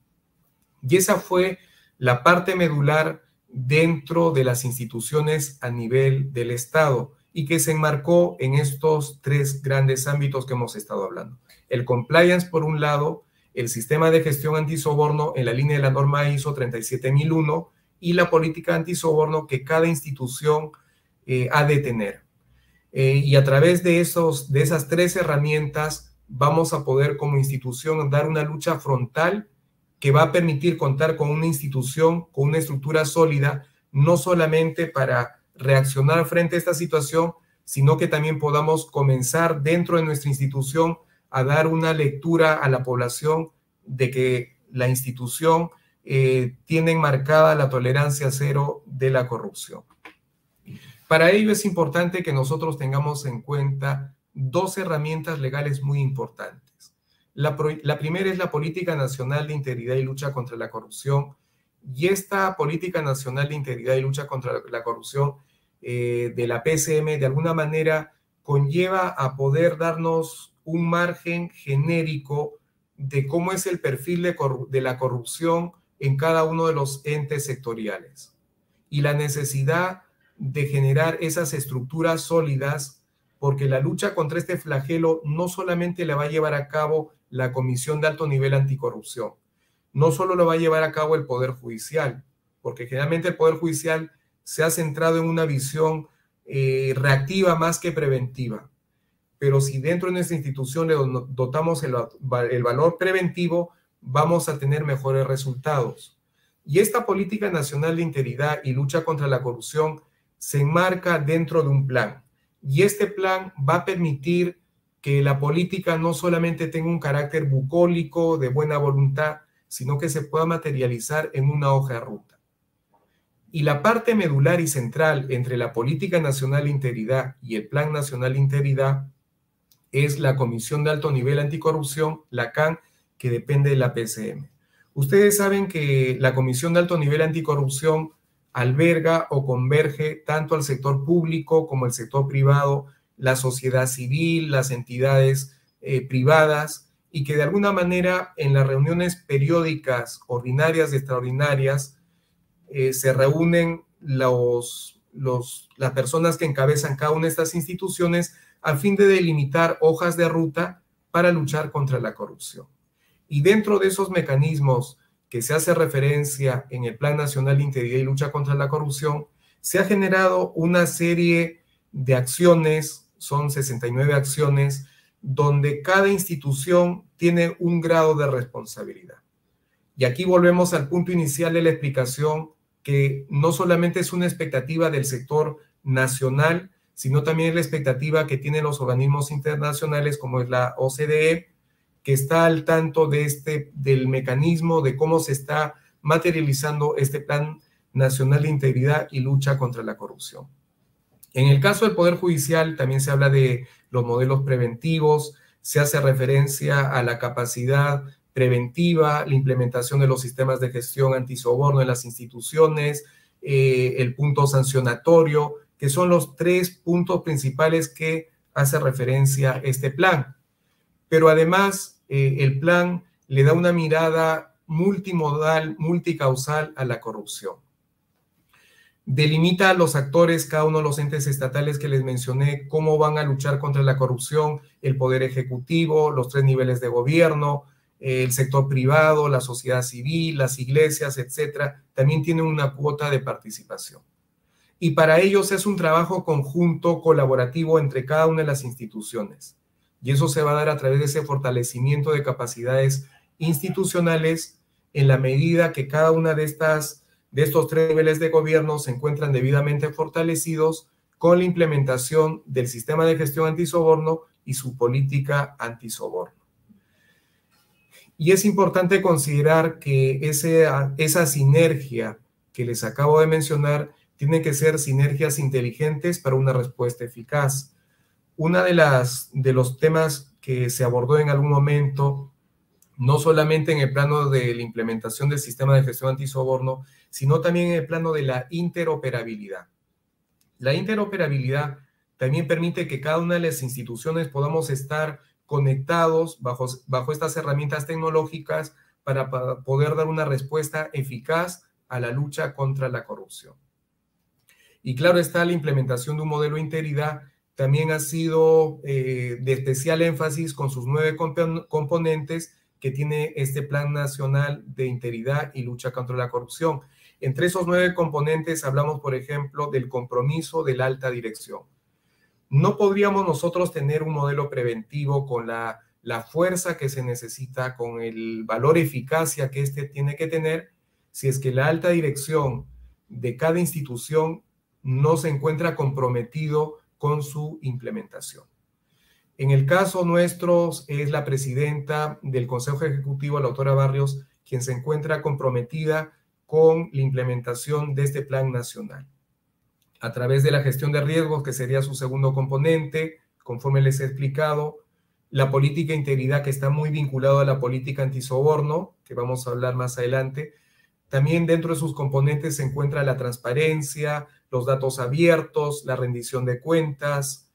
Y esa fue la parte medular dentro de las instituciones a nivel del Estado y que se enmarcó en estos tres grandes ámbitos que hemos estado hablando. El compliance, por un lado, el sistema de gestión antisoborno en la línea de la norma ISO 37001 y la política antisoborno que cada institución ha de tener. Y a través de esas tres herramientas vamos a poder como institución dar una lucha frontal que va a permitir contar con una institución, con una estructura sólida, no solamente para reaccionar frente a esta situación, sino que también podamos comenzar dentro de nuestra institución a dar una lectura a la población de que la institución tiene enmarcada la tolerancia cero de la corrupción. Para ello es importante que nosotros tengamos en cuenta dos herramientas legales muy importantes. La primera es la Política Nacional de Integridad y Lucha contra la Corrupción, y esta Política Nacional de Integridad y Lucha contra la Corrupción de la PCM de alguna manera conlleva a poder darnos un margen genérico de cómo es el perfil de la corrupción en cada uno de los entes sectoriales y la necesidad de generar esas estructuras sólidas, porque la lucha contra este flagelo no solamente la va a llevar a cabo la Comisión de Alto Nivel Anticorrupción, no solo lo va a llevar a cabo el Poder Judicial, porque generalmente el Poder Judicial se ha centrado en una visión reactiva más que preventiva. Pero si dentro de nuestra institución le dotamos el valor preventivo, vamos a tener mejores resultados. Y esta Política Nacional de Integridad y Lucha contra la Corrupción se enmarca dentro de un plan. Y este plan va a permitir que la política no solamente tenga un carácter bucólico de buena voluntad, sino que se pueda materializar en una hoja de ruta. Y la parte medular y central entre la Política Nacional de Integridad y el Plan Nacional de Integridad es la Comisión de Alto Nivel Anticorrupción, la CAN, que depende de la PCM. Ustedes saben que la Comisión de Alto Nivel Anticorrupción alberga o converge tanto al sector público como al sector privado, la sociedad civil, las entidades privadas, y que de alguna manera en las reuniones periódicas, ordinarias y extraordinarias, se reúnen las personas que encabezan cada una de estas instituciones a fin de delimitar hojas de ruta para luchar contra la corrupción. Y dentro de esos mecanismos que se hace referencia en el Plan Nacional de Integridad y Lucha contra la Corrupción, se ha generado una serie de acciones, son 69 acciones, donde cada institución tiene un grado de responsabilidad. Y aquí volvemos al punto inicial de la explicación, que no solamente es una expectativa del sector nacional, sino también es la expectativa que tienen los organismos internacionales como es la OCDE, que está al tanto del mecanismo de cómo se está materializando este Plan Nacional de Integridad y Lucha contra la Corrupción. En el caso del Poder Judicial también se habla de los modelos preventivos, se hace referencia a la capacidad preventiva, la implementación de los sistemas de gestión antisoborno en las instituciones, el punto sancionatorio, que son los 3 puntos principales que hace referencia este plan. Pero además, el plan le da una mirada multimodal, multicausal a la corrupción. Delimita a los actores, cada uno de los entes estatales que les mencioné, cómo van a luchar contra la corrupción, el Poder Ejecutivo, los 3 niveles de gobierno, el sector privado, la sociedad civil, las iglesias, etcétera, también tienen una cuota de participación. Y para ellos es un trabajo conjunto, colaborativo entre cada una de las instituciones. Y eso se va a dar a través de ese fortalecimiento de capacidades institucionales en la medida que cada una de estos 3 niveles de gobierno se encuentran debidamente fortalecidos con la implementación del sistema de gestión antisoborno y su política antisoborno. Y es importante considerar que esa sinergia que les acabo de mencionar tiene que ser sinergias inteligentes para una respuesta eficaz. Una de los temas que se abordó en algún momento, no solamente en el plano de la implementación del sistema de gestión antisoborno, sino también en el plano de la interoperabilidad. La interoperabilidad también permite que cada una de las instituciones podamos estar conectados bajo estas herramientas tecnológicas para poder dar una respuesta eficaz a la lucha contra la corrupción. Y claro está, la implementación de un modelo de integridad también ha sido de especial énfasis con sus 9 componentes que tiene este Plan Nacional de Integridad y Lucha contra la Corrupción. Entre esos 9 componentes hablamos, por ejemplo, del compromiso de la alta dirección. No podríamos nosotros tener un modelo preventivo con la fuerza que se necesita, con el valor eficacia que tiene que tener, si es que la alta dirección de cada institución no se encuentra comprometido con su implementación. En el caso nuestro es la presidenta del Consejo Ejecutivo, la doctora Barrios, quien se encuentra comprometida con la implementación de este plan nacional. A través de la gestión de riesgos, que sería su segundo componente, conforme les he explicado, la política de integridad, que está muy vinculado a la política antisoborno, que vamos a hablar más adelante. También dentro de sus componentes se encuentra la transparencia, los datos abiertos, la rendición de cuentas,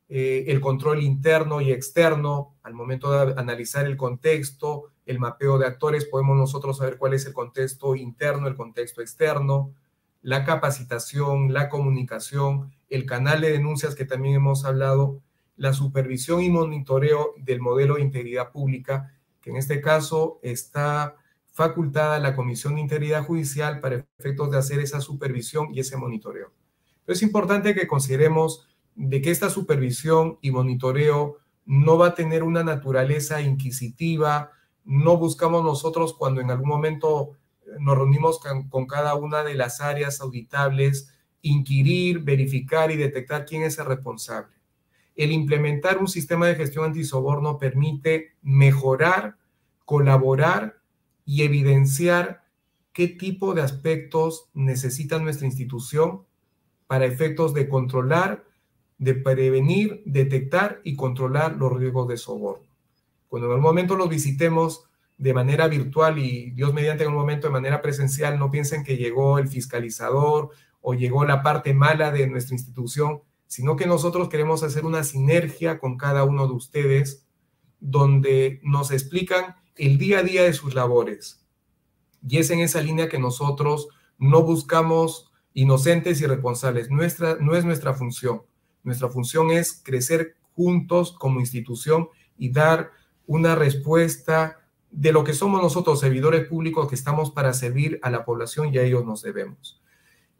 el control interno y externo. Al momento de analizar el contexto, el mapeo de actores, podemos nosotros saber cuál es el contexto interno, el contexto externo, la capacitación, la comunicación, el canal de denuncias que también hemos hablado, la supervisión y monitoreo del modelo de integridad pública, que en este caso está facultada la Comisión de Integridad Judicial para efectos de hacer esa supervisión y ese monitoreo. Pero es importante que consideremos de que esta supervisión y monitoreo no va a tener una naturaleza inquisitiva. No buscamos nosotros, cuando en algún momento nos reunimos con cada una de las áreas auditables, inquirir, verificar y detectar quién es el responsable. El implementar un sistema de gestión antisoborno permite mejorar, colaborar y evidenciar qué tipo de aspectos necesita nuestra institución para efectos de controlar, de prevenir, detectar y controlar los riesgos de soborno. Cuando en algún momento los visitemos de manera virtual y Dios mediante en un momento de manera presencial, no piensen que llegó el fiscalizador o llegó la parte mala de nuestra institución, sino que nosotros queremos hacer una sinergia con cada uno de ustedes donde nos explican el día a día de sus labores. Y es en esa línea que nosotros no buscamos inocentes y responsables. No es nuestra función. Nuestra función es crecer juntos como institución y dar una respuesta de lo que somos nosotros, servidores públicos, que estamos para servir a la población y a ellos nos debemos.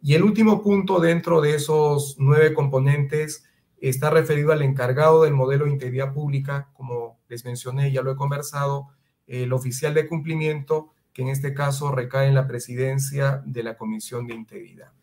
Y el último punto dentro de esos 9 componentes está referido al encargado del modelo de integridad pública, como les mencioné, ya lo he conversado, el oficial de cumplimiento, que en este caso recae en la presidencia de la Comisión de Integridad.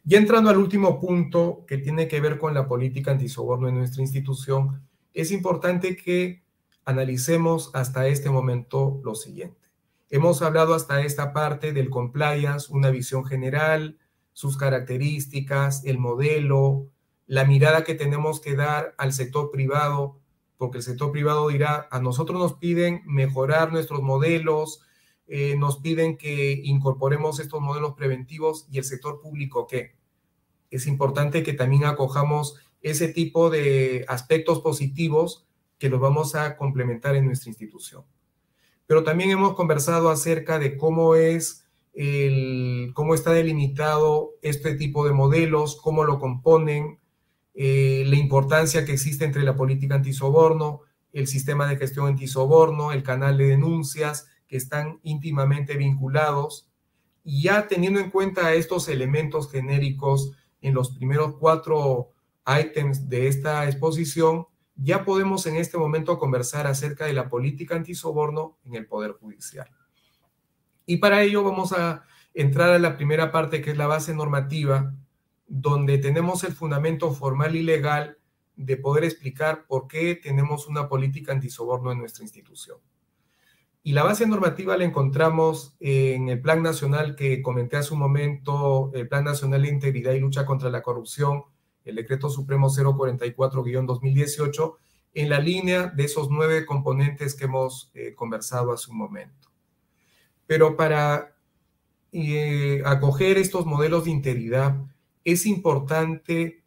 Y entrando al último punto, que tiene que ver con la política antisoborno en nuestra institución, es importante que analicemos hasta este momento lo siguiente. Hemos hablado hasta esta parte del compliance, una visión general, sus características, el modelo, la mirada que tenemos que dar al sector privado, porque el sector privado dirá, a nosotros nos piden mejorar nuestros modelos, nos piden que incorporemos estos modelos preventivos, y el sector público, ¿qué? Es importante que también acojamos ese tipo de aspectos positivos que los vamos a complementar en nuestra institución. Pero también hemos conversado acerca de cómo está delimitado este tipo de modelos, cómo lo componen, la importancia que existe entre la política antisoborno, el sistema de gestión antisoborno, el canal de denuncias, que están íntimamente vinculados. Y ya teniendo en cuenta estos elementos genéricos en los primeros 4 ítems de esta exposición, ya podemos en este momento conversar acerca de la política antisoborno en el Poder Judicial. Y para ello vamos a entrar a la primera parte, que es la base normativa, donde tenemos el fundamento formal y legal de poder explicar por qué tenemos una política antisoborno en nuestra institución. Y la base normativa la encontramos en el Plan Nacional que comenté hace un momento, el Plan Nacional de Integridad y Lucha contra la Corrupción, el Decreto Supremo 044-2018, en la línea de esos 9 componentes que hemos conversado hace un momento. Pero para acoger estos modelos de integridad, es importante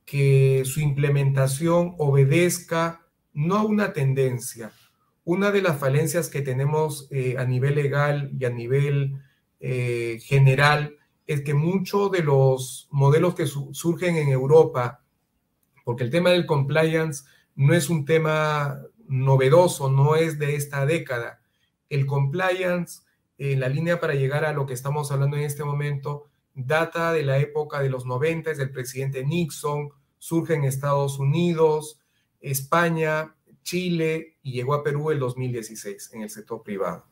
que su implementación obedezca no a una tendencia. Una de las falencias que tenemos a nivel legal y a nivel general es que muchos de los modelos que surgen en Europa, porque el tema del compliance no es un tema novedoso, no es de esta década. El compliance, la línea para llegar a lo que estamos hablando en este momento, data de la época de los 90, del presidente Nixon, surge en Estados Unidos, España, Chile, y llegó a Perú el 2016 en el sector privado.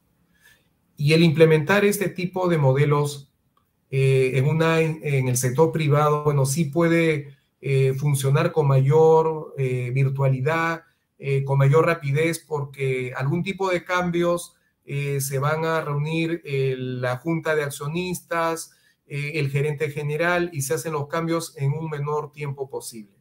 Y el implementar este tipo de modelos en el sector privado, bueno, sí puede funcionar con mayor virtualidad, con mayor rapidez, porque algún tipo de cambios se van a reunir la junta de accionistas, el gerente general, y se hacen los cambios en un menor tiempo posible.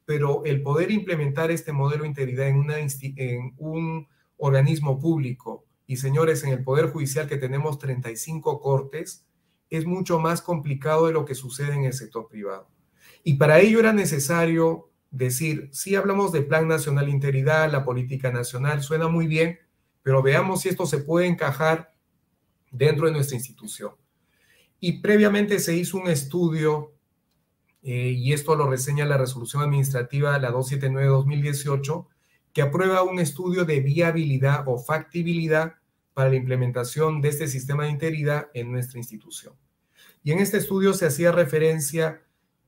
Pero el poder implementar este modelo de integridad en un organismo público, y señores, en el Poder Judicial, que tenemos 35 cortes, es mucho más complicado de lo que sucede en el sector privado. Y para ello era necesario decir, sí hablamos de Plan Nacional de Integridad, la política nacional, suena muy bien, pero veamos si esto se puede encajar dentro de nuestra institución. Y previamente se hizo un estudio, y esto lo reseña la resolución administrativa, la 279-2018, que aprueba un estudio de viabilidad o factibilidad para la implementación de este sistema de integridad en nuestra institución. Y en este estudio se hacía referencia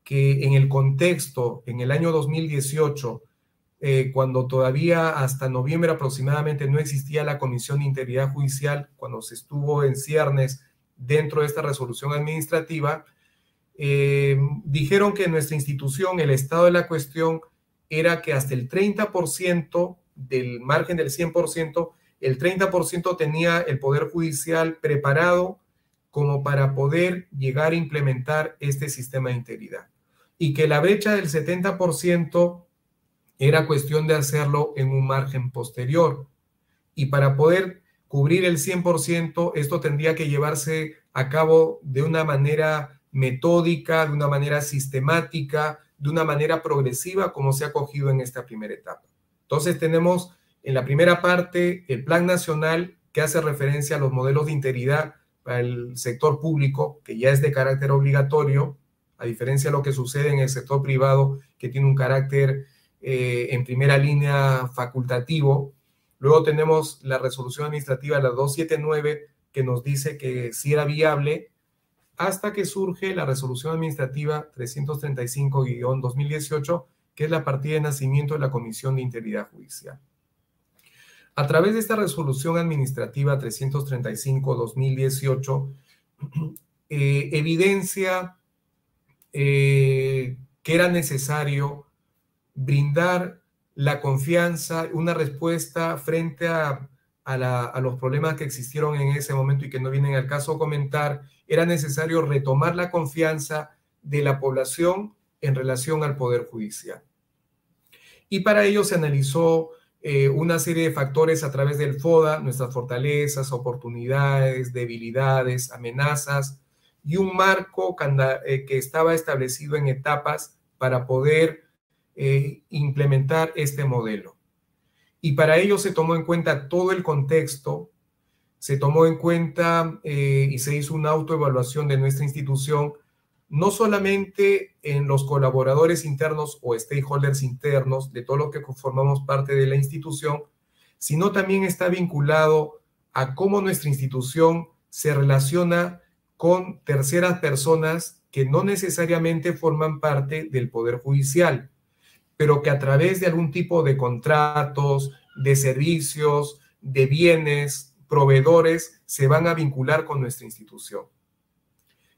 que en el contexto, en el año 2018, cuando todavía hasta noviembre aproximadamente no existía la Comisión de Integridad Judicial, cuando se estuvo en ciernes dentro de esta resolución administrativa, dijeron que en nuestra institución el estado de la cuestión era que hasta el 30% del margen del 100% el 30% tenía el Poder Judicial preparado como para poder llegar a implementar este sistema de integridad. Y que la brecha del 70% era cuestión de hacerlo en un margen posterior. Y para poder cubrir el 100%, esto tendría que llevarse a cabo de una manera metódica, de una manera sistemática, de una manera progresiva, como se ha cogido en esta primera etapa. Entonces tenemos en la primera parte el Plan Nacional que hace referencia a los modelos de integridad para el sector público, que ya es de carácter obligatorio, a diferencia de lo que sucede en el sector privado, que tiene un carácter en primera línea facultativo. Luego tenemos la resolución administrativa, la 279, que nos dice que sí era viable, hasta que surge la resolución administrativa 335-2018, que es la partida de nacimiento de la Comisión de Integridad Judicial. A través de esta resolución administrativa 335-2018, evidencia que era necesario brindar la confianza, una respuesta frente a los problemas que existieron en ese momento y que no vienen al caso comentar. Era necesario retomar la confianza de la población en relación al Poder Judicial. Y para ello se analizó una serie de factores a través del FODA, nuestras fortalezas, oportunidades, debilidades, amenazas, y un marco que estaba establecido en etapas para poder implementar este modelo. Y para ello se tomó en cuenta todo el contexto, se tomó en cuenta y se hizo una autoevaluación de nuestra institución, no solamente en los colaboradores internos o stakeholders internos de todo lo que formamos parte de la institución, sino también está vinculado a cómo nuestra institución se relaciona con terceras personas que no necesariamente forman parte del Poder Judicial, pero que a través de algún tipo de contratos, de servicios, de bienes, proveedores, se van a vincular con nuestra institución.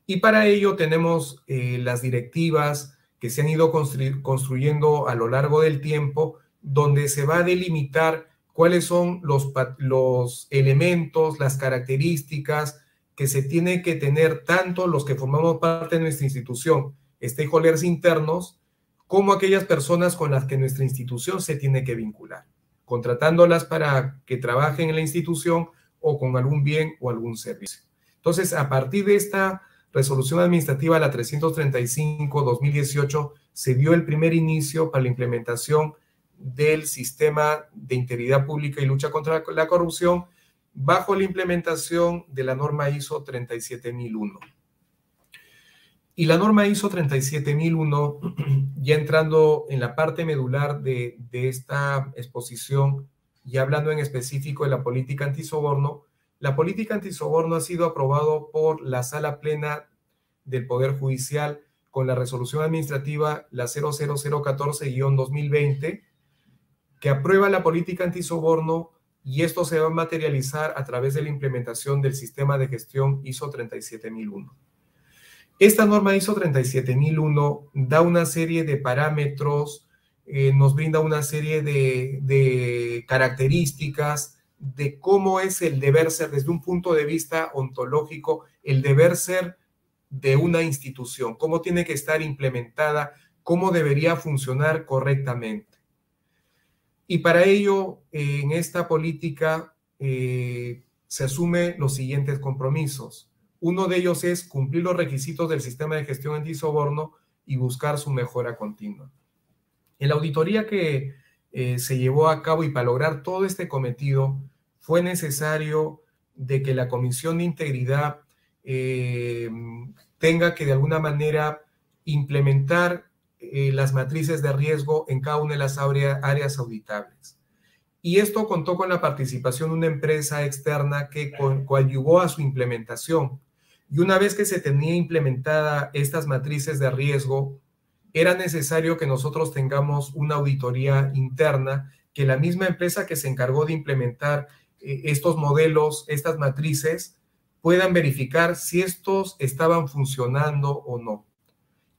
Y para ello tenemos las directivas que se han ido construyendo a lo largo del tiempo, donde se va a delimitar cuáles son los elementos, las características que se tienen que tener tanto los que formamos parte de nuestra institución, stakeholders internos, como aquellas personas con las que nuestra institución se tiene que vincular, contratándolas para que trabajen en la institución o con algún bien o algún servicio. Entonces, a partir de esta resolución administrativa, la 335-2018, se dio el primer inicio para la implementación del sistema de integridad pública y lucha contra la corrupción bajo la implementación de la norma ISO 37001. Y la norma ISO 37001, ya entrando en la parte medular de esta exposición y hablando en específico de la política antisoborno, la política antisoborno ha sido aprobado por la Sala Plena del Poder Judicial con la resolución administrativa la 00014-2020, que aprueba la política antisoborno, y esto se va a materializar a través de la implementación del sistema de gestión ISO 37001. Esta norma ISO 37001 da una serie de parámetros, nos brinda una serie de características de cómo es el deber ser desde un punto de vista ontológico, el deber ser de una institución, cómo tiene que estar implementada, cómo debería funcionar correctamente. Y para ello, en esta política se asumen los siguientes compromisos. Uno de ellos es cumplir los requisitos del sistema de gestión antisoborno y buscar su mejora continua. En la auditoría que se llevó a cabo y para lograr todo este cometido, fue necesario de que la Comisión de Integridad tenga que de alguna manera implementar las matrices de riesgo en cada una de las áreas auditables. Y esto contó con la participación de una empresa externa que coadyuvó a su implementación. Y una vez que se tenía implementada estas matrices de riesgo, era necesario que nosotros tengamos una auditoría interna, que la misma empresa que se encargó de implementar estos modelos, estas matrices, puedan verificar si estos estaban funcionando o no.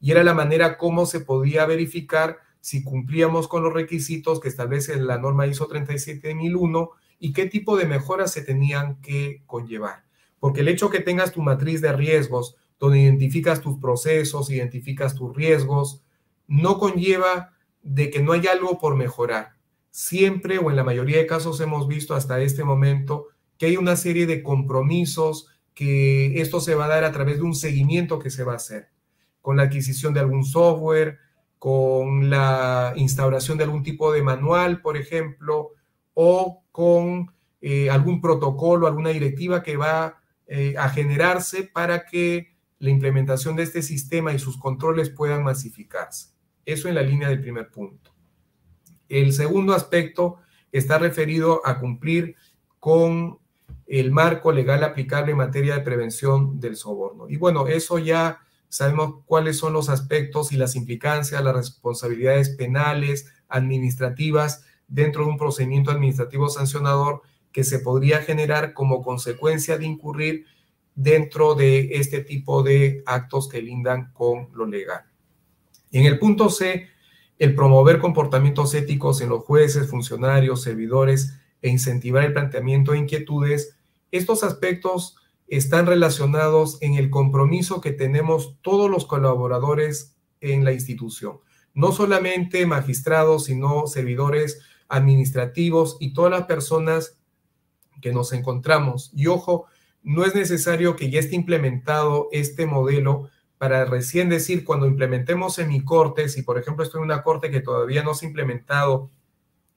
Y era la manera como se podía verificar si cumplíamos con los requisitos que establece la norma ISO 37001 y qué tipo de mejoras se tenían que conllevar. Porque el hecho que tengas tu matriz de riesgos, donde identificas tus procesos, identificas tus riesgos, no conlleva de que no hay algo por mejorar. Siempre o en la mayoría de casos hemos visto hasta este momento que hay una serie de compromisos, que esto se va a dar a través de un seguimiento que se va a hacer, con la adquisición de algún software, con la instauración de algún tipo de manual, por ejemplo, o con algún protocolo, alguna directiva que va a generarse para que la implementación de este sistema y sus controles puedan masificarse. Eso en la línea del primer punto. El segundo aspecto está referido a cumplir con el marco legal aplicable en materia de prevención del soborno. Y bueno, eso ya sabemos cuáles son los aspectos y las implicancias, las responsabilidades penales, administrativas, dentro de un procedimiento administrativo sancionador que se podría generar como consecuencia de incurrir dentro de este tipo de actos que lindan con lo legal. En el punto C, el promover comportamientos éticos en los jueces, funcionarios, servidores e incentivar el planteamiento de inquietudes. Estos aspectos están relacionados en el compromiso que tenemos todos los colaboradores en la institución. No solamente magistrados, sino servidores administrativos y todas las personas que nos encontramos. Y ojo, no es necesario que ya esté implementado este modelo para recién decir, cuando implementemos en mi corte, si por ejemplo estoy en una corte que todavía no se ha implementado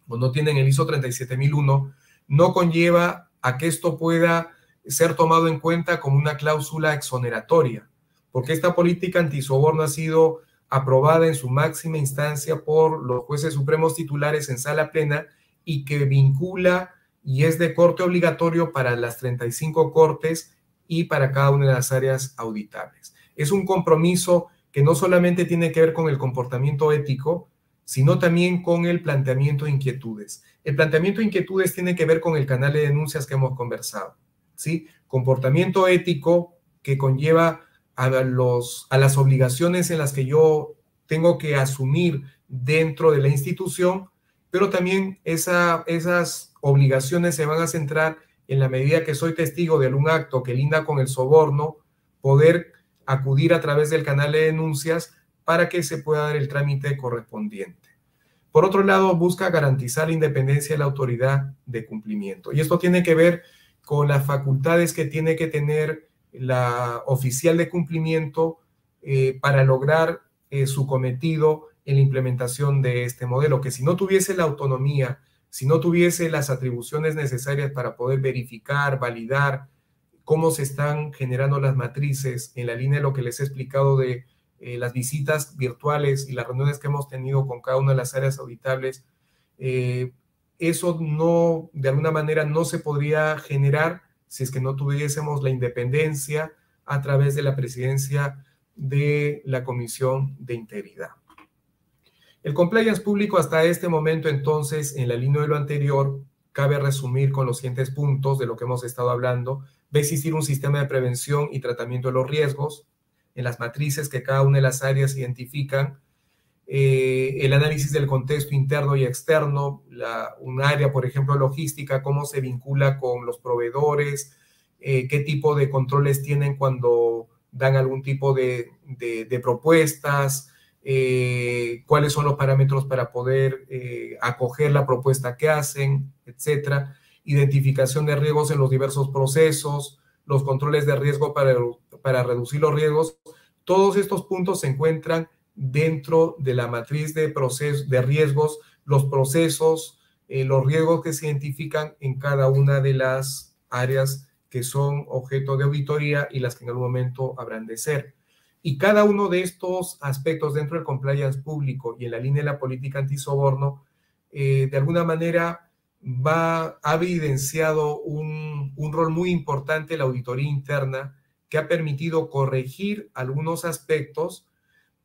o no tienen el ISO 37001, no conlleva a que esto pueda ser tomado en cuenta como una cláusula exoneratoria, porque esta política antisoborno ha sido aprobada en su máxima instancia por los jueces supremos titulares en sala plena y que vincula y es de corte obligatorio para las 35 cortes y para cada una de las áreas auditables. Es un compromiso que no solamente tiene que ver con el comportamiento ético, sino también con el planteamiento de inquietudes. El planteamiento de inquietudes tiene que ver con el canal de denuncias que hemos conversado, ¿sí? Comportamiento ético que conlleva a las obligaciones en las que yo tengo que asumir dentro de la institución, pero también esas obligaciones se van a centrar en la medida que soy testigo de algún acto que linda con el soborno, poder acudir a través del canal de denuncias para que se pueda dar el trámite correspondiente. Por otro lado, busca garantizar la independencia de la autoridad de cumplimiento. Y esto tiene que ver con las facultades que tiene que tener la oficial de cumplimiento para lograr su cometido en la implementación de este modelo, que si no tuviese la autonomía, si no tuviese las atribuciones necesarias para poder verificar, validar cómo se están generando las matrices en la línea de lo que les he explicado de las visitas virtuales y las reuniones que hemos tenido con cada una de las áreas auditables, eso no, de alguna manera no se podría generar si es que no tuviésemos la independencia a través de la presidencia de la Comisión de Integridad. El compliance público hasta este momento, entonces, en la línea de lo anterior, cabe resumir con los siguientes puntos de lo que hemos estado hablando. Va a existir un sistema de prevención y tratamiento de los riesgos en las matrices que cada una de las áreas identifican, el análisis del contexto interno y externo, un área, por ejemplo, logística, cómo se vincula con los proveedores, qué tipo de controles tienen cuando dan algún tipo de propuestas, cuáles son los parámetros para poder acoger la propuesta que hacen, etcétera. Identificación de riesgos en los diversos procesos, los controles de riesgo para reducir los riesgos. Todos estos puntos se encuentran dentro de la matriz de riesgos, los procesos, los riesgos que se identifican en cada una de las áreas que son objeto de auditoría y las que en algún momento habrán de ser. Y cada uno de estos aspectos dentro del compliance público y en la línea de la política antisoborno, de alguna manera ha evidenciado un rol muy importante en la auditoría interna que ha permitido corregir algunos aspectos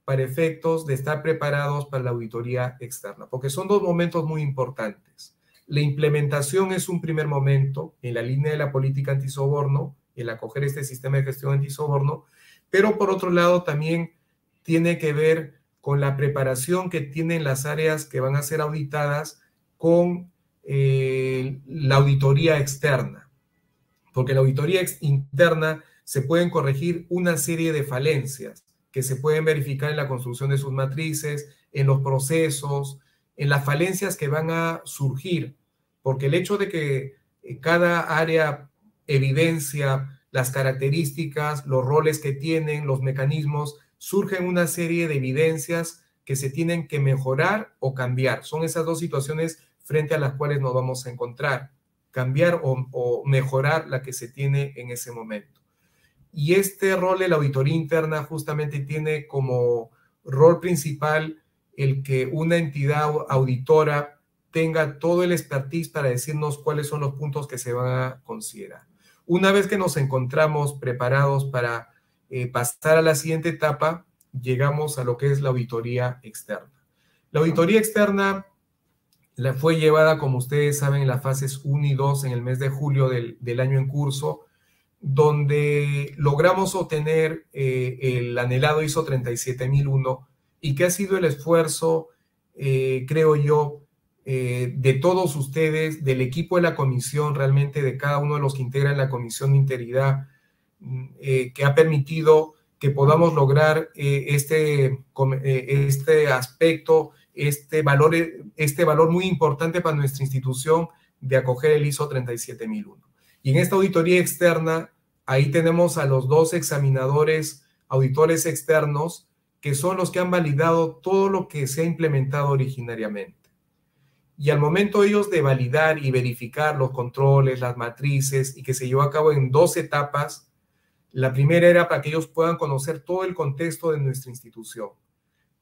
para efectos de estar preparados para la auditoría externa, porque son dos momentos muy importantes. La implementación es un primer momento en la línea de la política antisoborno, el acoger este sistema de gestión antisoborno, pero por otro lado también tiene que ver con la preparación que tienen las áreas que van a ser auditadas con la auditoría externa, porque la auditoría interna se pueden corregir una serie de falencias que se pueden verificar en la construcción de sus matrices, en los procesos, en las falencias que van a surgir, porque el hecho de que cada área evidencia las características, los roles que tienen, los mecanismos, surgen una serie de evidencias que se tienen que mejorar o cambiar. Son esas dos situaciones frente a las cuales nos vamos a encontrar, cambiar o mejorar la que se tiene en ese momento. Y este rol de la auditoría interna justamente tiene como rol principal el que una entidad auditora tenga todo el expertise para decirnos cuáles son los puntos que se van a considerar. Una vez que nos encontramos preparados para pasar a la siguiente etapa, llegamos a lo que es la auditoría externa. La auditoría externa fue llevada, como ustedes saben, en las fases 1 y 2 en el mes de julio del año en curso, donde logramos obtener el anhelado ISO 37001 y que ha sido el esfuerzo, creo yo, de todos ustedes, del equipo de la comisión, realmente de cada uno de los que integran la Comisión de Integridad, que ha permitido que podamos lograr este aspecto, este valor muy importante para nuestra institución de acoger el ISO 37001. Y en esta auditoría externa, ahí tenemos a los 2 examinadores, auditores externos, que son los que han validado todo lo que se ha implementado originariamente. Y al momento ellos de validar y verificar los controles, las matrices, y que se llevó a cabo en 2 etapas, la primera era para que ellos puedan conocer todo el contexto de nuestra institución,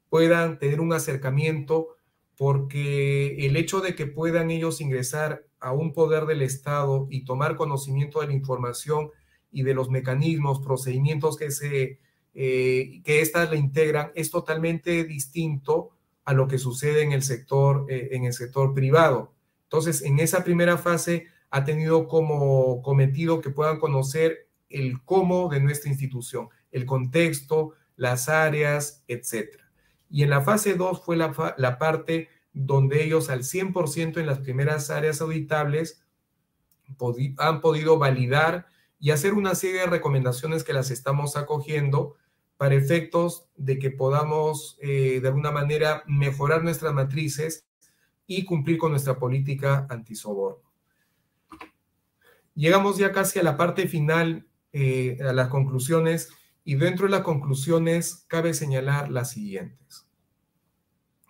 puedan tener un acercamiento, porque el hecho de que puedan ellos ingresar a un poder del Estado y tomar conocimiento de la información y de los mecanismos, procedimientos que éstas le integran, es totalmente distinto a lo que sucede en el sector privado. Entonces, en esa primera fase ha tenido como cometido que puedan conocer el cómo de nuestra institución, el contexto, las áreas, etc. Y en la fase 2 fue la parte donde ellos al 100% en las primeras áreas auditables han podido validar y hacer una serie de recomendaciones que las estamos acogiendo para efectos de que podamos de alguna manera mejorar nuestras matrices y cumplir con nuestra política antisoborno. Llegamos ya casi a la parte final, a las conclusiones, y dentro de las conclusiones cabe señalar las siguientes.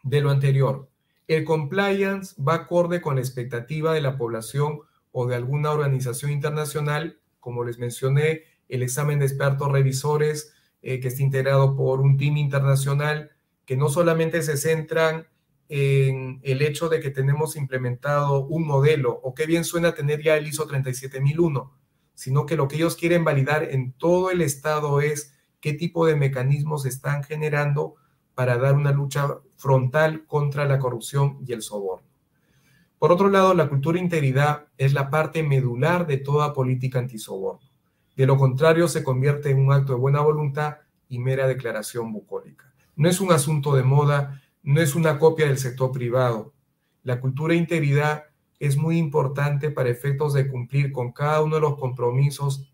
De lo anterior, el compliance va acorde con la expectativa de la población o de alguna organización internacional, como les mencioné, el examen de expertos revisores, que está integrado por un team internacional, que no solamente se centran en el hecho de que tenemos implementado un modelo, o qué bien suena tener ya el ISO 37001, sino que lo que ellos quieren validar en todo el Estado es qué tipo de mecanismos están generando para dar una lucha frontal contra la corrupción y el soborno. Por otro lado, la cultura de integridad es la parte medular de toda política antisoborno. De lo contrario, se convierte en un acto de buena voluntad y mera declaración bucólica. No es un asunto de moda, no es una copia del sector privado. La cultura de integridad es muy importante para efectos de cumplir con cada uno de los compromisos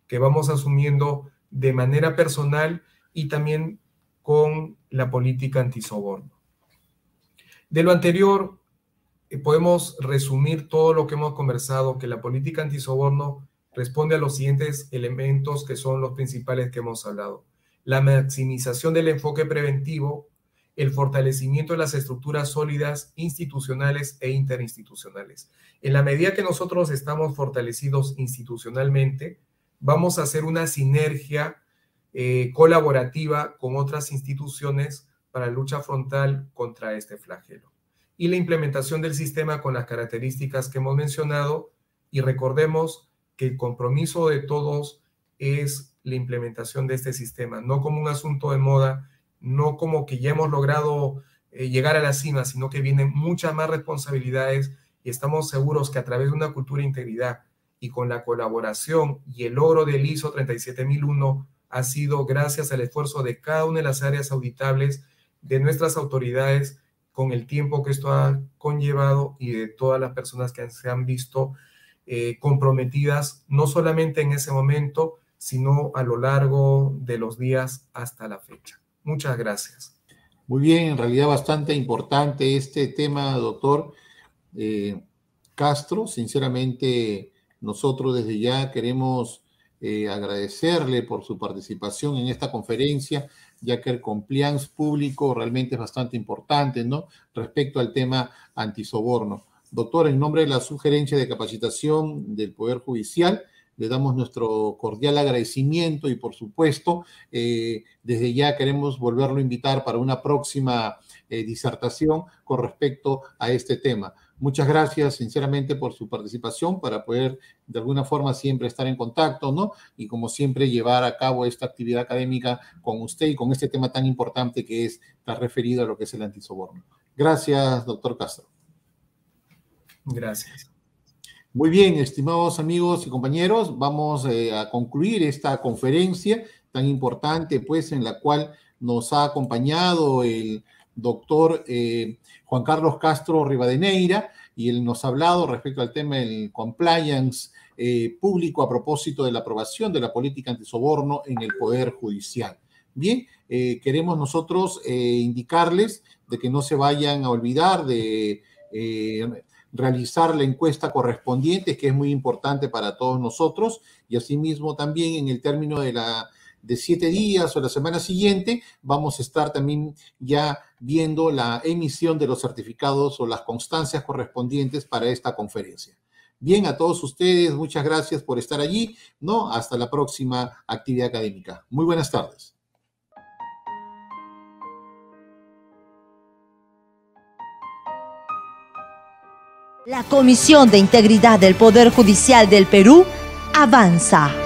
que vamos asumiendo de manera personal y también con la política antisoborno. De lo anterior, podemos resumir todo lo que hemos conversado, que la política antisoborno responde a los siguientes elementos que son los principales que hemos hablado. La maximización del enfoque preventivo, el fortalecimiento de las estructuras sólidas, institucionales e interinstitucionales. En la medida que nosotros estamos fortalecidos institucionalmente, vamos a hacer una sinergia colaborativa con otras instituciones para la lucha frontal contra este flagelo. Y la implementación del sistema con las características que hemos mencionado, y recordemos que el compromiso de todos es la implementación de este sistema, no como un asunto de moda, no como que ya hemos logrado llegar a la cima, sino que vienen muchas más responsabilidades y estamos seguros que a través de una cultura de integridad y con la colaboración y el logro del ISO 37001 ha sido gracias al esfuerzo de cada una de las áreas auditables, de nuestras autoridades, con el tiempo que esto ha conllevado y de todas las personas que se han visto comprometidas, no solamente en ese momento, sino a lo largo de los días hasta la fecha. Muchas gracias. Muy bien, en realidad bastante importante este tema, doctor Castro. Sinceramente, nosotros desde ya queremos agradecerle por su participación en esta conferencia, ya que el compliance público realmente es bastante importante, ¿no?, respecto al tema antisoborno. Doctor, en nombre de la Sugerencia de Capacitación del Poder Judicial, le damos nuestro cordial agradecimiento y, por supuesto, desde ya queremos volverlo a invitar para una próxima disertación con respecto a este tema. Muchas gracias, sinceramente, por su participación para poder, de alguna forma, siempre estar en contacto, ¿no? Y, como siempre, llevar a cabo esta actividad académica con usted y con este tema tan importante que está referido a lo que es el antisoborno. Gracias, doctor Castro. Gracias. Muy bien, estimados amigos y compañeros, vamos a concluir esta conferencia tan importante, pues, en la cual nos ha acompañado el doctor Juan Carlos Castro Rivadeneira, y él nos ha hablado respecto al tema del compliance público a propósito de la aprobación de la política antisoborno en el Poder Judicial. Bien, queremos nosotros indicarles de que no se vayan a olvidar de realizar la encuesta correspondiente, que es muy importante para todos nosotros, y asimismo también en el término de 7 días o la semana siguiente vamos a estar también ya viendo la emisión de los certificados o las constancias correspondientes para esta conferencia. Bien, a todos ustedes, muchas gracias por estar allí, ¿no? Hasta la próxima actividad académica. Muy buenas tardes. La Comisión de Integridad del Poder Judicial del Perú avanza.